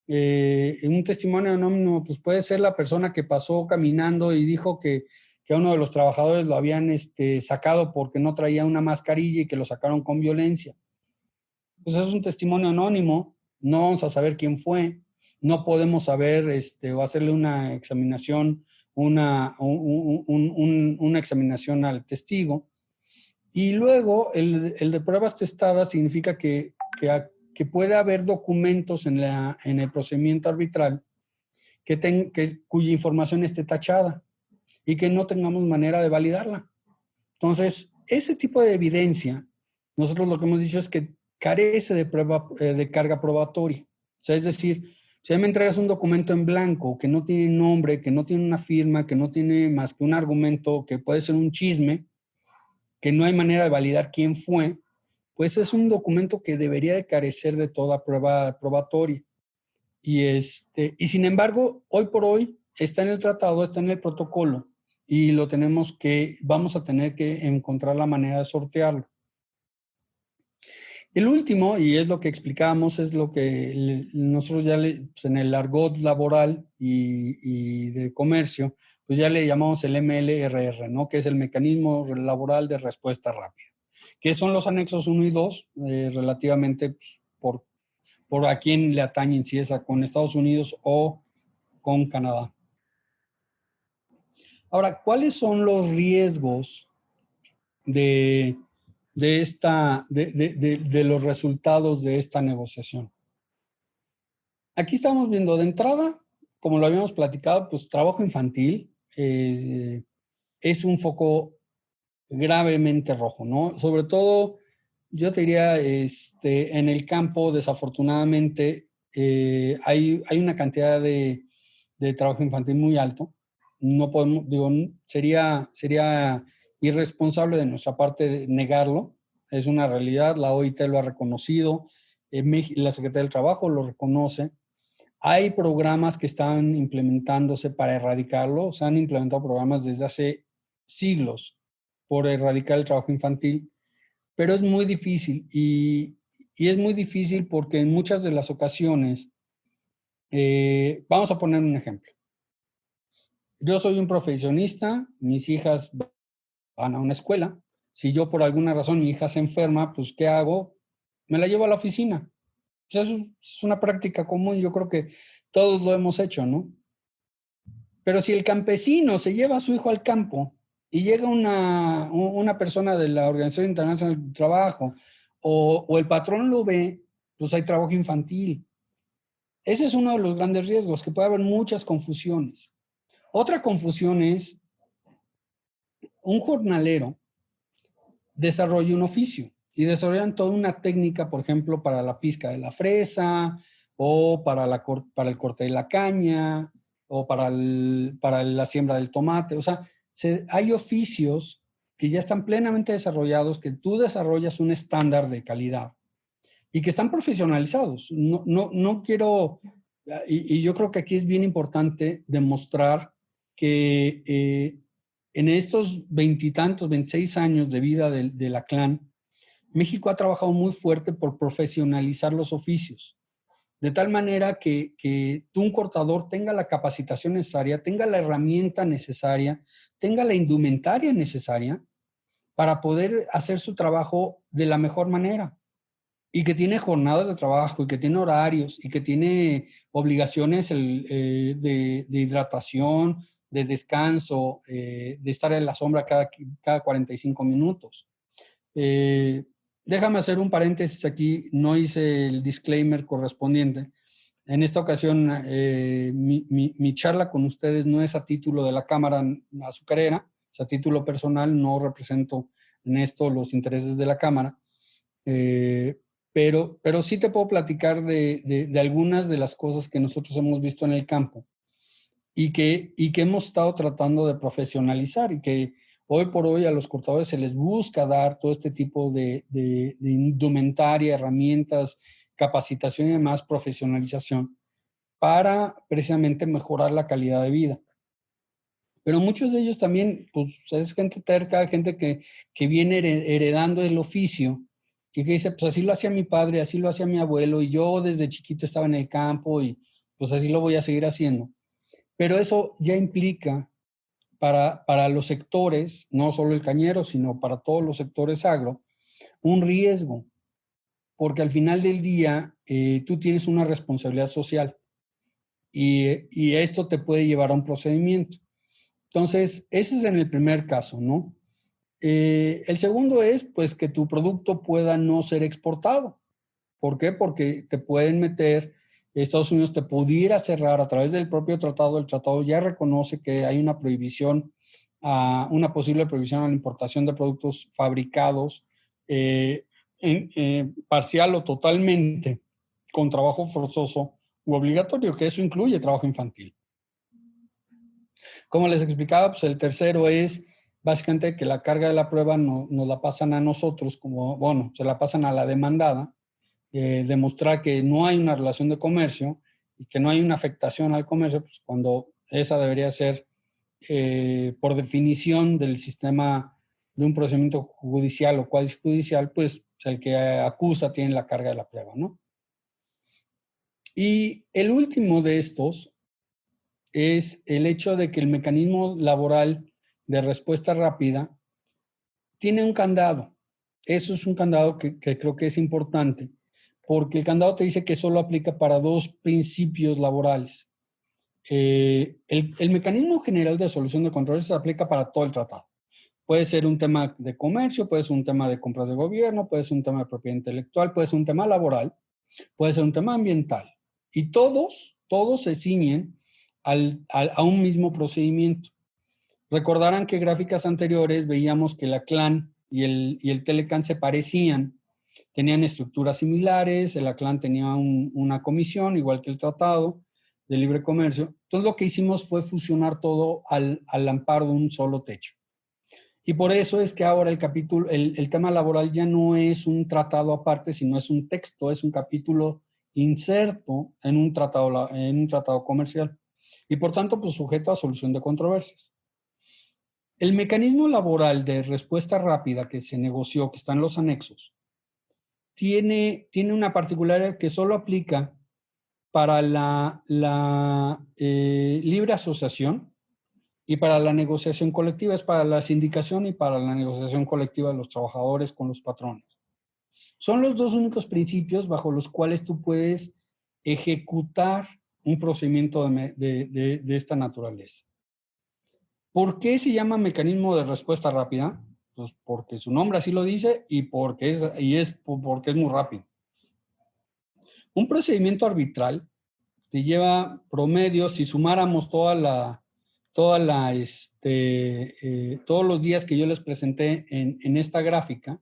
Un testimonio anónimo pues puede ser la persona que pasó caminando y dijo que a uno de los trabajadores lo habían sacado porque no traía una mascarilla y que lo sacaron con violencia. Pues es un testimonio anónimo, no vamos a saber quién fue, no podemos saber o hacerle una examinación, una examinación al testigo. Y luego el de pruebas testadas significa que puede haber documentos en el procedimiento arbitral cuya información esté tachada y que no tengamos manera de validarla. Entonces, ese tipo de evidencia, nosotros lo que hemos dicho es que carece de carga probatoria. O sea, es decir, si me entregas un documento en blanco que no tiene nombre, que no tiene una firma, que no tiene más que un argumento, que puede ser un chisme, que no hay manera de validar quién fue, pues es un documento que debería de carecer de toda prueba probatoria. Y sin embargo, hoy por hoy está en el tratado, está en el protocolo y vamos a tener que encontrar la manera de sortearlo. El último, y es lo que explicábamos, es lo que nosotros ya pues en el argot laboral y de comercio, pues ya le llamamos el MLRR, ¿no? Que es el Mecanismo Laboral de Respuesta Rápida, que son los anexos 1 y 2, relativamente pues, por a quién le atañen, si es con Estados Unidos o con Canadá. Ahora, ¿cuáles son los riesgos de los resultados de esta negociación? Aquí estamos viendo de entrada, como lo habíamos platicado, pues trabajo infantil es un foco gravemente rojo, ¿no? Sobre todo, yo te diría, en el campo, desafortunadamente, hay una cantidad de trabajo infantil muy alto. No podemos, sería irresponsable de nuestra parte negarlo. Es una realidad, la OIT lo ha reconocido, la Secretaría del Trabajo lo reconoce. Hay programas que están implementándose para erradicarlo. Se han implementado programas desde hace siglos por erradicar el trabajo infantil, pero es muy difícil y es muy difícil porque en muchas de las ocasiones, vamos a poner un ejemplo. Yo soy un profesionista, mis hijas van a una escuela. Si yo por alguna razón mi hija se enferma, pues ¿qué hago? Me la llevo a la oficina. Pues es una práctica común, yo creo que todos lo hemos hecho, ¿no? Pero si el campesino se lleva a su hijo al campo y llega una persona de la Organización Internacional del Trabajo o el patrón lo ve, pues hay trabajo infantil. Ese es uno de los grandes riesgos, que puede haber muchas confusiones. Otra confusión es un jornalero desarrolla un oficio y desarrollan toda una técnica, por ejemplo, para la pizca de la fresa o para el corte de la caña o para la siembra del tomate. O sea, hay oficios que ya están plenamente desarrollados, que tú desarrollas un estándar de calidad y que están profesionalizados. No quiero, y yo creo que aquí es bien importante demostrar que en estos 26 años de vida de la CLAN, México ha trabajado muy fuerte por profesionalizar los oficios, de tal manera que un cortador tenga la capacitación necesaria, tenga la herramienta necesaria, tenga la indumentaria necesaria para poder hacer su trabajo de la mejor manera. Y que tiene jornadas de trabajo, y que tiene horarios, y que tiene obligaciones de hidratación, de descanso, de estar en la sombra cada 45 minutos. Déjame hacer un paréntesis aquí, no hice el disclaimer correspondiente. En esta ocasión, mi charla con ustedes no es a título de la Cámara Azucarera, es a título personal, no represento en esto los intereses de la Cámara, pero sí te puedo platicar de algunas de las cosas que nosotros hemos visto en el campo y que hemos estado tratando de profesionalizar, y que hoy por hoy a los cortadores se les busca dar todo este tipo de indumentaria, herramientas, capacitación y demás, profesionalización, para precisamente mejorar la calidad de vida. Pero muchos de ellos también, pues es gente terca, gente que viene heredando el oficio y que dice, pues así lo hacía mi padre, así lo hacía mi abuelo y yo desde chiquito estaba en el campo y pues así lo voy a seguir haciendo. Pero eso ya implica para los sectores, no solo el cañero, sino para todos los sectores agro, un riesgo, porque al final del día tú tienes una responsabilidad social y esto te puede llevar a un procedimiento. Entonces, ese es en el primer caso, ¿no? El segundo es, pues, que tu producto pueda no ser exportado. ¿Por qué? Porque te pueden meter, Estados Unidos te pudiera cerrar a través del propio tratado. El tratado ya reconoce que hay una prohibición, una posible prohibición a la importación de productos fabricados parcial o totalmente con trabajo forzoso u obligatorio, que eso incluye trabajo infantil. Como les explicaba, pues el tercero es básicamente que la carga de la prueba nos la pasan a nosotros, se la pasan a la demandada, demostrar que no hay una relación de comercio y que no hay una afectación al comercio, pues cuando esa debería ser, por definición del sistema de un procedimiento judicial o cuasi judicial, pues el que acusa tiene la carga de la prueba, ¿no? Y el último de estos es el hecho de que el mecanismo laboral de respuesta rápida tiene un candado. Eso es un candado que creo que es importante, porque el candado te dice que solo aplica para dos principios laborales. El mecanismo general de solución de controversias se aplica para todo el tratado. Puede ser un tema de comercio, puede ser un tema de compras de gobierno, puede ser un tema de propiedad intelectual, puede ser un tema laboral, puede ser un tema ambiental. Y todos se ciñen a un mismo procedimiento. Recordarán que gráficas anteriores veíamos que la CLAN y el Telecan se parecían, tenían estructuras similares, el ACLAN tenía una comisión, igual que el Tratado de Libre Comercio. Entonces lo que hicimos fue fusionar todo al amparo de un solo techo. Y por eso es que ahora el tema laboral ya no es un tratado aparte, sino es un texto, es un capítulo inserto en un tratado comercial. Y por tanto, pues sujeto a solución de controversias. El mecanismo laboral de respuesta rápida que se negoció, que está en los anexos, tiene una particularidad que solo aplica para la libre asociación y para la negociación colectiva, es para la sindicación y para la negociación colectiva de los trabajadores con los patrones. Son los dos únicos principios bajo los cuales tú puedes ejecutar un procedimiento de esta naturaleza. ¿Por qué se llama mecanismo de respuesta rápida? Pues porque su nombre así lo dice y porque es muy rápido. Un procedimiento arbitral te lleva promedio, si sumáramos todos los días que yo les presenté en esta gráfica,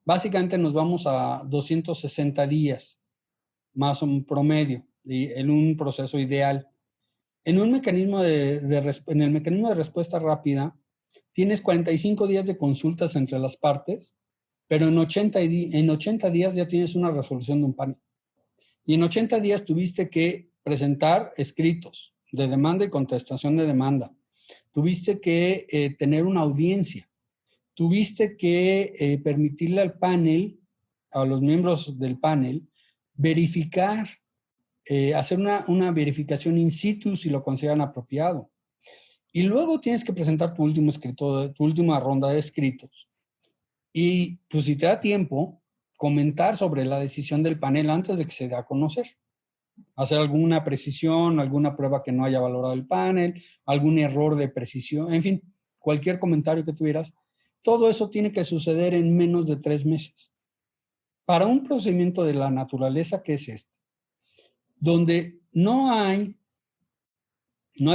básicamente nos vamos a 260 días, más un promedio, en un proceso ideal. En el mecanismo de respuesta rápida, tienes 45 días de consultas entre las partes, pero en 80 días ya tienes una resolución de un panel. Y en 80 días tuviste que presentar escritos de demanda y contestación de demanda. Tuviste que tener una audiencia. Tuviste que permitirle al panel, a los miembros del panel, verificar, hacer una verificación in situ si lo consideran apropiado. Y luego tienes que presentar tu último escrito, tu última ronda de escritos. Y pues si te da tiempo, comentar sobre la decisión del panel antes de que se dé a conocer. Hacer alguna precisión, alguna prueba que no haya valorado el panel, algún error de precisión, en fin, cualquier comentario que tuvieras. Todo eso tiene que suceder en menos de 3 meses. Para un procedimiento de la naturaleza que es este, donde no hay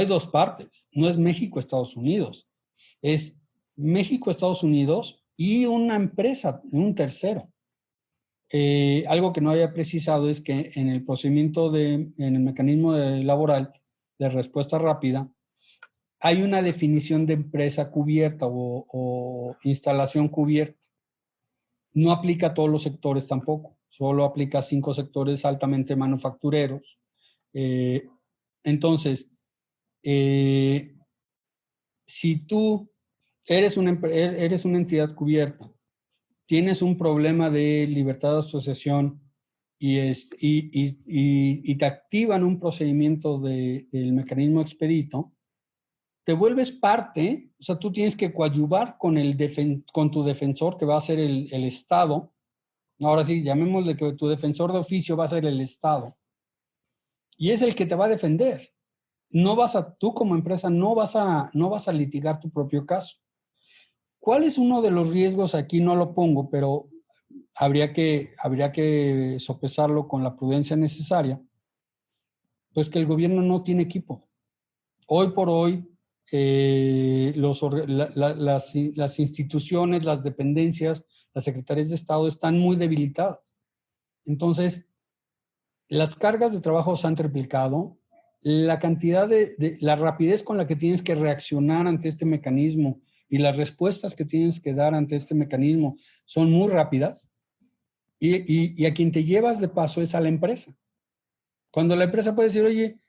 dos partes, no es México-Estados Unidos, es México-Estados Unidos y una empresa, un tercero. Algo que no había precisado es que en el procedimiento, en el mecanismo laboral de respuesta rápida, hay una definición de empresa cubierta o instalación cubierta. No aplica a todos los sectores tampoco, solo aplica a 5 sectores altamente manufactureros, Entonces, si tú eres una entidad cubierta, tienes un problema de libertad de asociación y te activan un procedimiento del mecanismo expedito, te vuelves parte, o sea, tú tienes que coadyuvar con tu defensor, que va a ser el Estado. Ahora sí, llamémosle que tu defensor de oficio va a ser el Estado. Y es el que te va a defender. Tú como empresa no vas a litigar tu propio caso. ¿Cuál es uno de los riesgos? Aquí no lo pongo, pero habría que sopesarlo con la prudencia necesaria. Pues que el gobierno no tiene equipo. Hoy por hoy, las instituciones, las dependencias, las secretarías de Estado están muy debilitadas. Entonces, las cargas de trabajo se han triplicado, la cantidad la rapidez con la que tienes que reaccionar ante este mecanismo y las respuestas que tienes que dar ante este mecanismo son muy rápidas, y a quien te llevas de paso es a la empresa. Cuando la empresa puede decir, oye,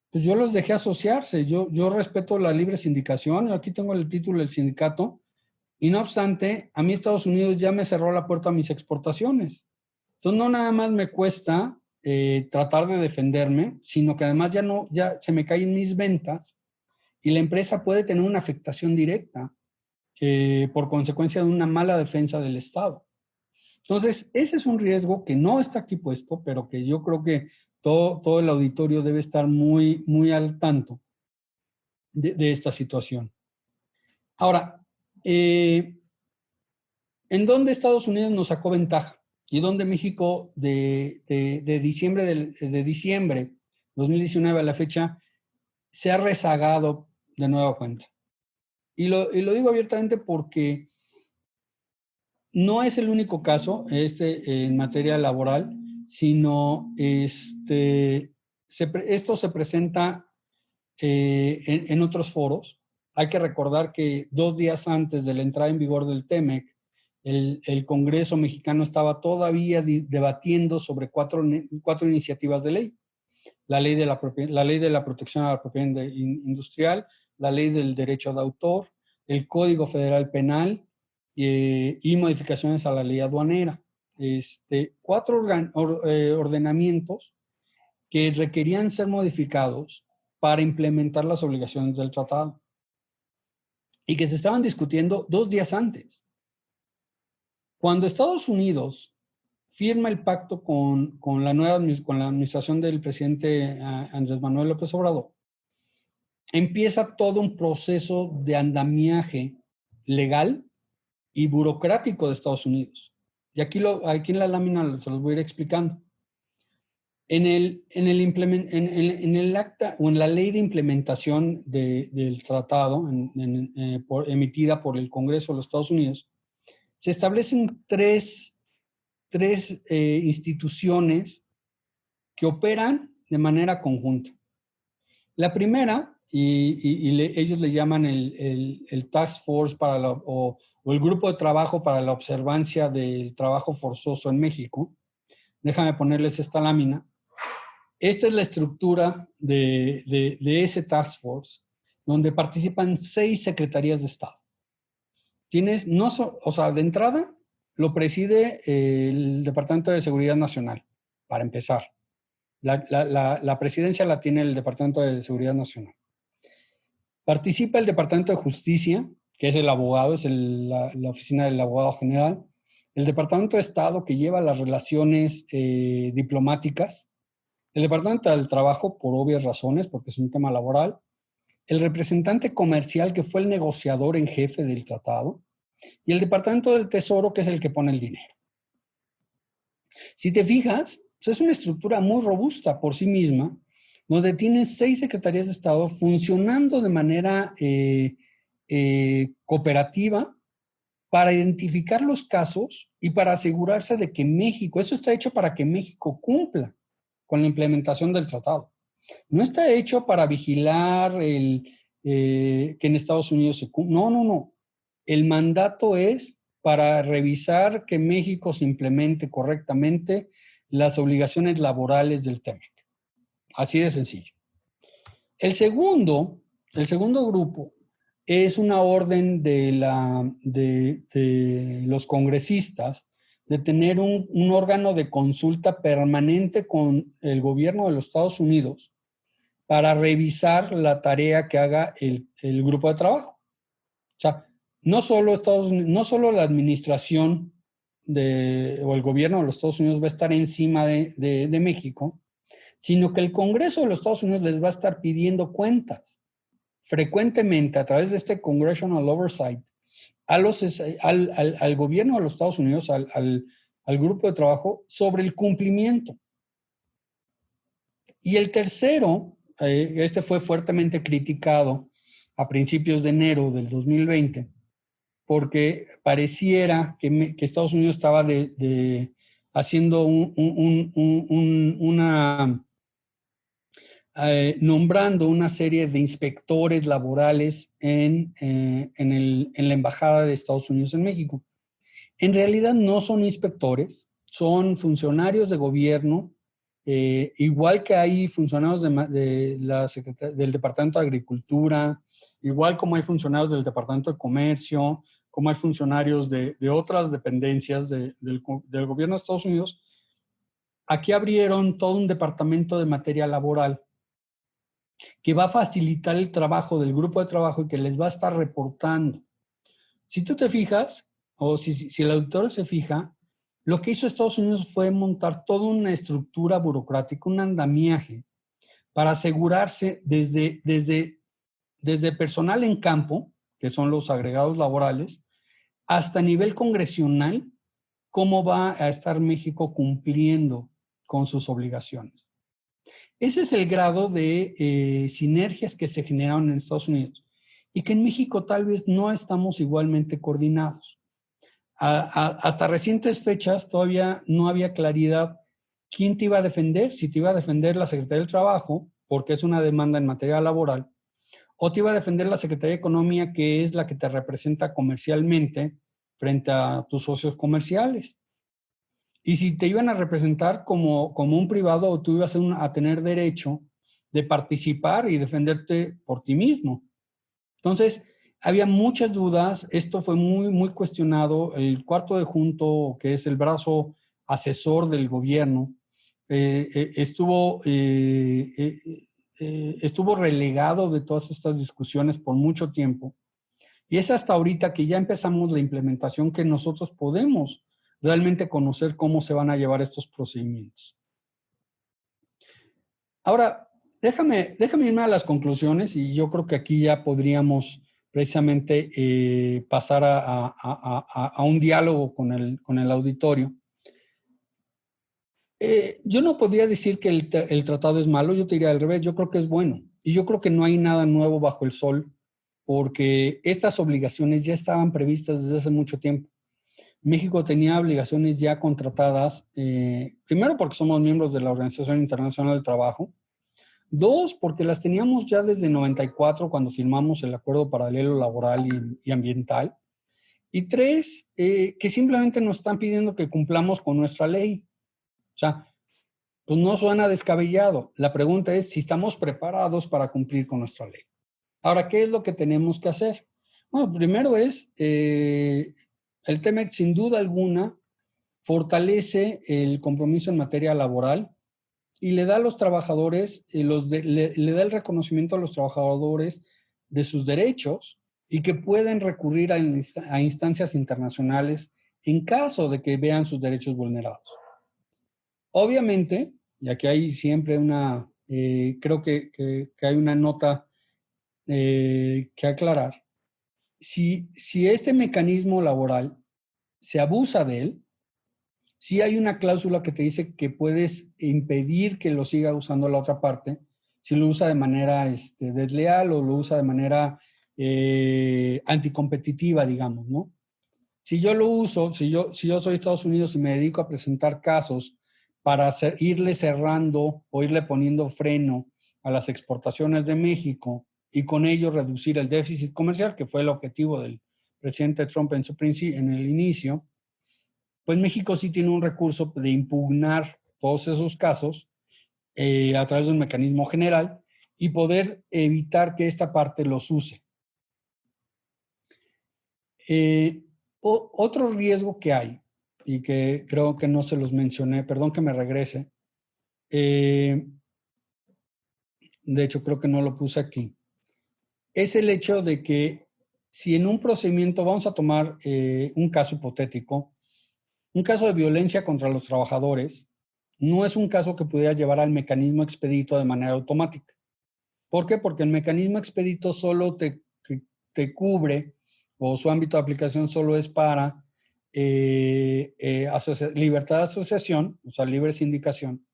pues yo los dejé asociarse, yo respeto la libre sindicación, aquí tengo el título del sindicato, y no obstante, a mí Estados Unidos ya me cerró la puerta a mis exportaciones. Entonces no nada más me cuesta tratar de defenderme, sino que además ya se me caen mis ventas y la empresa puede tener una afectación directa por consecuencia de una mala defensa del Estado. Entonces, ese es un riesgo que no está aquí puesto, pero que yo creo que todo el auditorio debe estar muy, muy al tanto de esta situación. Ahora, ¿en dónde Estados Unidos nos sacó ventaja? Y dónde México de diciembre 2019 a la fecha se ha rezagado de nueva cuenta. Y lo digo abiertamente porque no es el único caso en materia laboral, sino esto se presenta en otros foros. Hay que recordar que 2 días antes de la entrada en vigor del TEMEC, el Congreso mexicano estaba todavía debatiendo sobre cuatro iniciativas de ley. La ley de la protección a la propiedad industrial, la ley del derecho de autor, el Código Federal Penal y modificaciones a la ley aduanera. 4 ordenamientos que requerían ser modificados para implementar las obligaciones del tratado y que se estaban discutiendo 2 días antes. Cuando Estados Unidos firma el pacto con la administración del presidente Andrés Manuel López Obrador, empieza todo un proceso de andamiaje legal y burocrático de Estados Unidos. Y aquí en la lámina se los voy a ir explicando. En el acta o en la ley de implementación del tratado emitida por el Congreso de los Estados Unidos, se establecen tres instituciones que operan de manera conjunta. La primera, ellos le llaman el Task Force o el Grupo de Trabajo para la Observancia del Trabajo Forzoso en México. Déjame ponerles esta lámina. Esta es la estructura de ese Task Force, donde participan 6 secretarías de Estado. De entrada, lo preside el Departamento de Seguridad Nacional, para empezar. La presidencia la tiene el Departamento de Seguridad Nacional. Participa el Departamento de Justicia, que es el abogado, es la oficina del abogado general. El Departamento de Estado, que lleva las relaciones diplomáticas. El Departamento del Trabajo, por obvias razones, porque es un tema laboral. El representante comercial, que fue el negociador en jefe del tratado. Y el Departamento del Tesoro, que es el que pone el dinero. Si te fijas, pues es una estructura muy robusta por sí misma, donde tienen 6 secretarías de Estado funcionando de manera cooperativa para identificar los casos y para asegurarse de que eso está hecho para que México cumpla con la implementación del tratado. No está hecho para vigilar que en Estados Unidos se cumpla. No. El mandato es para revisar que México se implemente correctamente las obligaciones laborales del TEMEC. Así de sencillo. El segundo grupo es una orden de los congresistas de tener un órgano de consulta permanente con el gobierno de los Estados Unidos para revisar la tarea que haga el grupo de trabajo. O sea, no solo la administración o el gobierno de los Estados Unidos va a estar encima de México, sino que el Congreso de los Estados Unidos les va a estar pidiendo cuentas frecuentemente a través de este Congressional Oversight al gobierno de los Estados Unidos, al grupo de trabajo, sobre el cumplimiento. Y el tercero, este fue fuertemente criticado a principios de enero del 2020, porque pareciera que Estados Unidos estaba haciendo nombrando una serie de inspectores laborales en la Embajada de Estados Unidos en México. En realidad no son inspectores, son funcionarios de gobierno, igual que hay funcionarios del Departamento de Agricultura, igual como hay funcionarios del Departamento de Comercio, como hay funcionarios de otras dependencias del gobierno de Estados Unidos. Aquí abrieron todo un departamento de materia laboral que va a facilitar el trabajo del grupo de trabajo y que les va a estar reportando. Si tú te fijas, o si el auditor se fija, lo que hizo Estados Unidos fue montar toda una estructura burocrática, un andamiaje, para asegurarse desde personal en campo, que son los agregados laborales, hasta nivel congresional, cómo va a estar México cumpliendo con sus obligaciones. Ese es el grado de sinergias que se generaron en Estados Unidos y que en México tal vez no estamos igualmente coordinados. Hasta recientes fechas todavía no había claridad quién te iba a defender, si te iba a defender la Secretaría del Trabajo, porque es una demanda en materia laboral, o te iba a defender la Secretaría de Economía, que es la que te representa comercialmente frente a tus socios comerciales. Y si te iban a representar como un privado, o tú ibas a tener derecho de participar y defenderte por ti mismo. Entonces, había muchas dudas. Esto fue muy, muy cuestionado. El cuarto de junto, que es el brazo asesor del gobierno, estuvo relegado de todas estas discusiones por mucho tiempo. Y es hasta ahorita que ya empezamos la implementación que nosotros podemos realmente conocer cómo se van a llevar estos procedimientos. Ahora, déjame irme a las conclusiones y yo creo que aquí ya podríamos precisamente pasar a un diálogo con el auditorio. Yo no podría decir que el tratado es malo, yo te diría al revés, yo creo que es bueno. Y yo creo que no hay nada nuevo bajo el sol, porque estas obligaciones ya estaban previstas desde hace mucho tiempo. México tenía obligaciones ya contratadas, primero porque somos miembros de la Organización Internacional del Trabajo, dos, porque las teníamos ya desde 94 cuando firmamos el Acuerdo Paralelo Laboral y Ambiental, y tres, que simplemente nos están pidiendo que cumplamos con nuestra ley. O sea, pues no suena descabellado. La pregunta es si estamos preparados para cumplir con nuestra ley. Ahora, ¿qué es lo que tenemos que hacer? Bueno, primero es, el TEMEC sin duda alguna fortalece el compromiso en materia laboral y le da a los trabajadores, le da el reconocimiento a los trabajadores de sus derechos y que pueden recurrir a instancias internacionales en caso de que vean sus derechos vulnerados. Obviamente, y aquí hay siempre creo que hay una nota que aclarar, si este mecanismo laboral se abusa de él, sí hay una cláusula que te dice que puedes impedir que lo siga usando la otra parte, si lo usa de manera desleal o lo usa de manera anticompetitiva, digamos, ¿no? Si yo lo uso, si yo soy Estados Unidos y me dedico a presentar casos para irle cerrando o irle poniendo freno a las exportaciones de México y con ello reducir el déficit comercial, que fue el objetivo del presidente Trump en el inicio, pues México sí tiene un recurso de impugnar todos esos casos a través de un mecanismo general y poder evitar que esta parte los use. Otro riesgo que hay, y que creo que no se los mencioné, perdón que me regrese, de hecho creo que no lo puse aquí, es el hecho de que si en un procedimiento, vamos a tomar un caso hipotético, un caso de violencia contra los trabajadores, no es un caso que pudiera llevar al mecanismo expedito de manera automática. ¿Por qué? Porque el mecanismo expedito solo te cubre, o su ámbito de aplicación solo es para libertad de asociación, o sea, libre sindicación,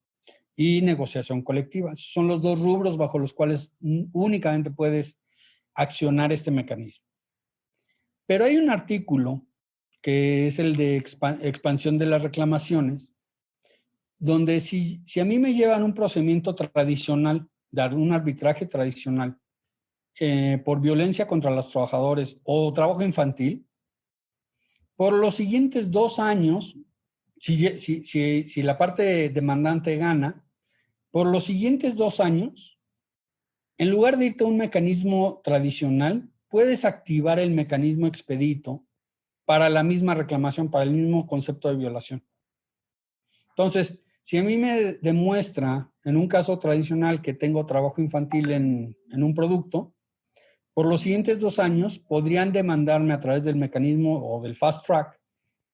y negociación colectiva. Son los dos rubros bajo los cuales únicamente puedes accionar este mecanismo. Pero hay un artículo que es el de expansión de las reclamaciones, donde si a mí me llevan un procedimiento tradicional, dar un arbitraje tradicional por violencia contra los trabajadores o trabajo infantil, por los siguientes 2 años, si la parte demandante gana, por los siguientes 2 años, en lugar de irte a un mecanismo tradicional, puedes activar el mecanismo expedito para la misma reclamación, para el mismo concepto de violación. Entonces, si a mí me demuestra en un caso tradicional que tengo trabajo infantil en un producto, por los siguientes 2 años podrían demandarme a través del mecanismo o del fast track,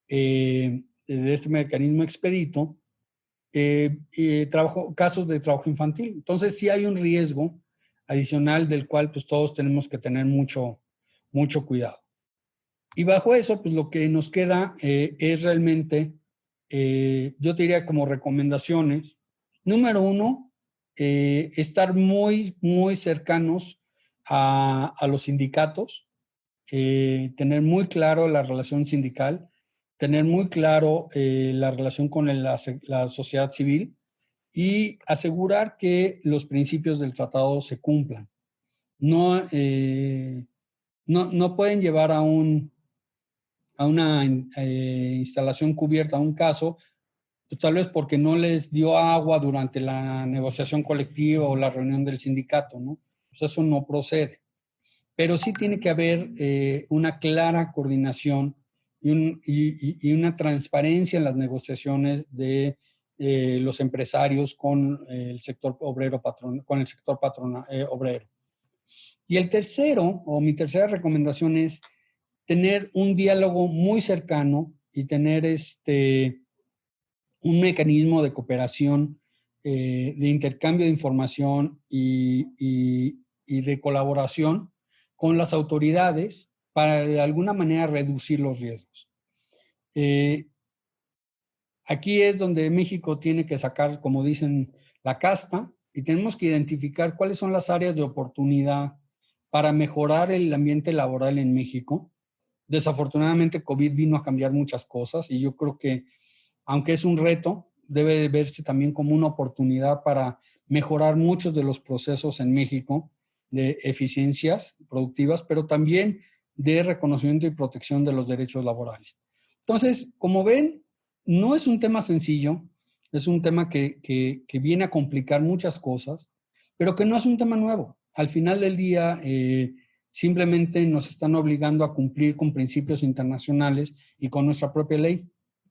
de este mecanismo expedito, casos de trabajo infantil. Entonces sí hay un riesgo adicional del cual pues todos tenemos que tener mucho cuidado. Y bajo eso, pues lo que nos queda es realmente, yo te diría como recomendaciones. Número 1, estar muy cercanos a los sindicatos, tener muy claro la relación sindical, tener muy claro la relación con la sociedad civil y asegurar que los principios del tratado se cumplan. No pueden llevar a una instalación cubierta, a un caso, pues tal vez porque no les dio agua durante la negociación colectiva o la reunión del sindicato, ¿no? Pues eso no procede. Pero sí tiene que haber una clara coordinación y una transparencia en las negociaciones de los empresarios con el sector obrero obrero. Y el tercero, o mi tercera recomendación es tener un diálogo muy cercano y tener un mecanismo de cooperación, de intercambio de información y de colaboración con las autoridades para de alguna manera reducir los riesgos. Aquí es donde México tiene que sacar, como dicen, la casta y tenemos que identificar cuáles son las áreas de oportunidad para mejorar el ambiente laboral en México. Desafortunadamente, COVID vino a cambiar muchas cosas y yo creo que, aunque es un reto, debe de verse también como una oportunidad para mejorar muchos de los procesos en México de eficiencias productivas, pero también de reconocimiento y protección de los derechos laborales. Entonces, como ven, no es un tema sencillo, es un tema que viene a complicar muchas cosas, pero que no es un tema nuevo. Al final del día, simplemente nos están obligando a cumplir con principios internacionales y con nuestra propia ley.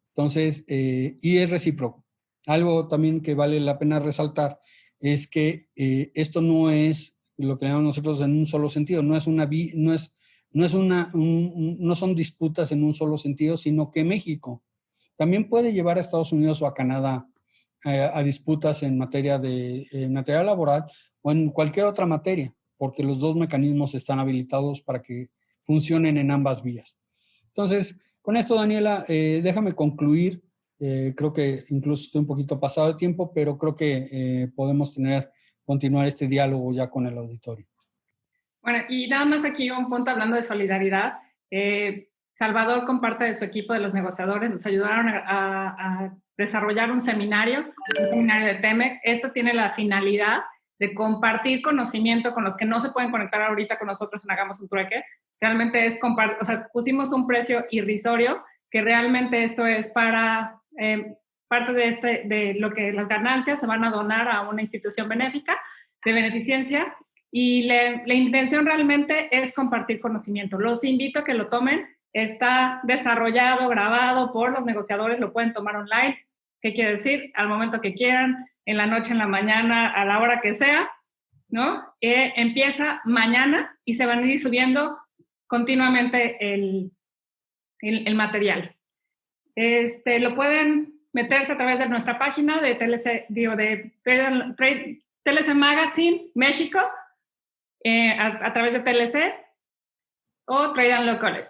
Entonces, y es recíproco. Algo también que vale la pena resaltar es que esto no es lo que llamamos nosotros en un solo sentido, no son disputas en un solo sentido, sino que México también puede llevar a Estados Unidos o a Canadá a disputas en materia laboral o en cualquier otra materia, porque los dos mecanismos están habilitados para que funcionen en ambas vías. Entonces, con esto, Daniela, déjame concluir. Creo que incluso estoy un poquito pasado de tiempo, pero creo que podemos continuar este diálogo ya con el auditorio. Bueno, y nada más aquí un punto hablando de solidaridad. Salvador, con parte de su equipo de los negociadores, nos ayudaron a desarrollar un seminario de TEMEC. Esto tiene la finalidad de compartir conocimiento con los que no se pueden conectar ahorita con nosotros en Hagamos un Trueque. Realmente es compartir, o sea, pusimos un precio irrisorio, que realmente esto es para parte de lo que las ganancias se van a donar a una institución benéfica de beneficencia, y la intención realmente es compartir conocimiento. Los invito a que lo tomen. Está desarrollado, grabado por los negociadores, lo pueden tomar online. ¿Qué quiere decir? Al momento que quieran, en la noche, en la mañana, a la hora que sea, ¿no? Empieza mañana y se van a ir subiendo continuamente el material. Lo pueden meterse a través de nuestra página de TLC Magazine México, a través de TLC o Trade and Law College.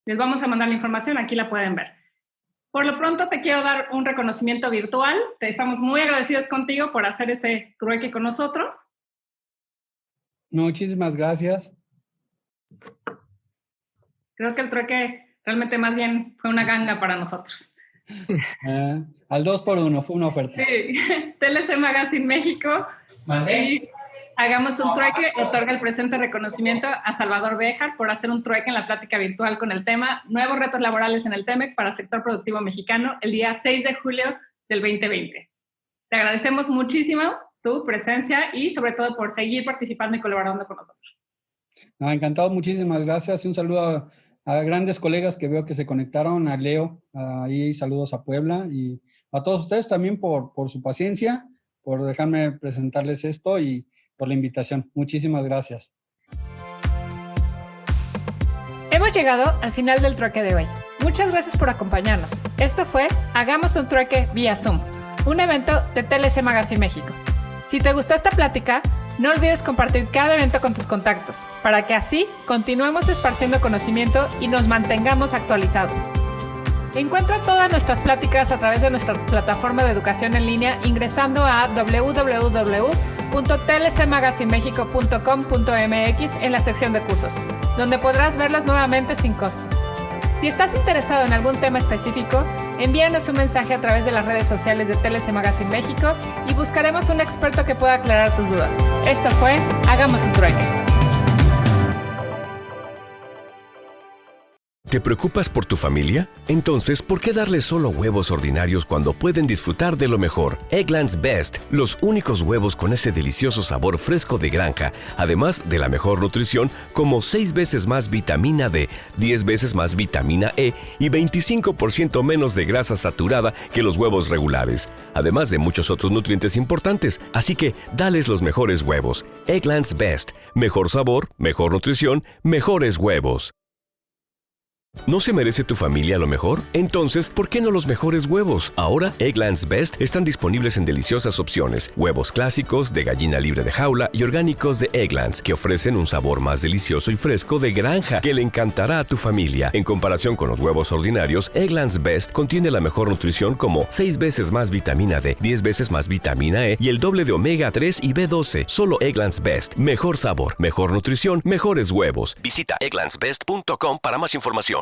Les vamos a mandar la información, aquí la pueden ver. Por lo pronto te quiero dar un reconocimiento virtual. Estamos muy agradecidos contigo por hacer este trueque con nosotros. Muchísimas gracias. Creo que el trueque realmente más bien fue una ganga para nosotros. Al 2x1, fue una oferta. Sí, TLC Magazine México. ¿Mandé? Hagamos un trueque, otorga el presente reconocimiento a Salvador Béjar por hacer un trueque en la plática virtual con el tema Nuevos retos laborales en el TEMEC para el sector productivo mexicano el día 6 de julio del 2020. Te agradecemos muchísimo tu presencia y sobre todo por seguir participando y colaborando con nosotros. Encantado, muchísimas gracias. Un saludo a grandes colegas que veo que se conectaron, a Leo, ahí saludos a Puebla y a todos ustedes también por su paciencia, por dejarme presentarles esto y por la invitación. Muchísimas gracias. Hemos llegado al final del trueque de hoy. Muchas gracias por acompañarnos. Esto fue Hagamos un trueque vía Zoom, un evento de TLC Magazine México. Si te gustó esta plática, no olvides compartir cada evento con tus contactos, para que así continuemos esparciendo conocimiento y nos mantengamos actualizados. Encuentra todas nuestras pláticas a través de nuestra plataforma de educación en línea ingresando a www.tlcmagazinemexico.com.mx en la sección de cursos, donde podrás verlos nuevamente sin costo. Si estás interesado en algún tema específico, envíanos un mensaje a través de las redes sociales de TLC Magazine México y buscaremos un experto que pueda aclarar tus dudas. Esto fue Hagamos un trueque. ¿Te preocupas por tu familia? Entonces, ¿por qué darles solo huevos ordinarios cuando pueden disfrutar de lo mejor? Eggland's Best, los únicos huevos con ese delicioso sabor fresco de granja, además de la mejor nutrición, como 6 veces más vitamina D, 10 veces más vitamina E y 25% menos de grasa saturada que los huevos regulares, además de muchos otros nutrientes importantes. Así que, dales los mejores huevos. Eggland's Best, mejor sabor, mejor nutrición, mejores huevos. ¿No se merece tu familia lo mejor? Entonces, ¿por qué no los mejores huevos? Ahora, Eggland's Best están disponibles en deliciosas opciones. Huevos clásicos, de gallina libre de jaula y orgánicos de Eggland's, que ofrecen un sabor más delicioso y fresco de granja que le encantará a tu familia. En comparación con los huevos ordinarios, Eggland's Best contiene la mejor nutrición como 6 veces más vitamina D, 10 veces más vitamina E y el doble de omega 3 y B12. Solo Eggland's Best. Mejor sabor, mejor nutrición, mejores huevos. Visita egglandsbest.com para más información.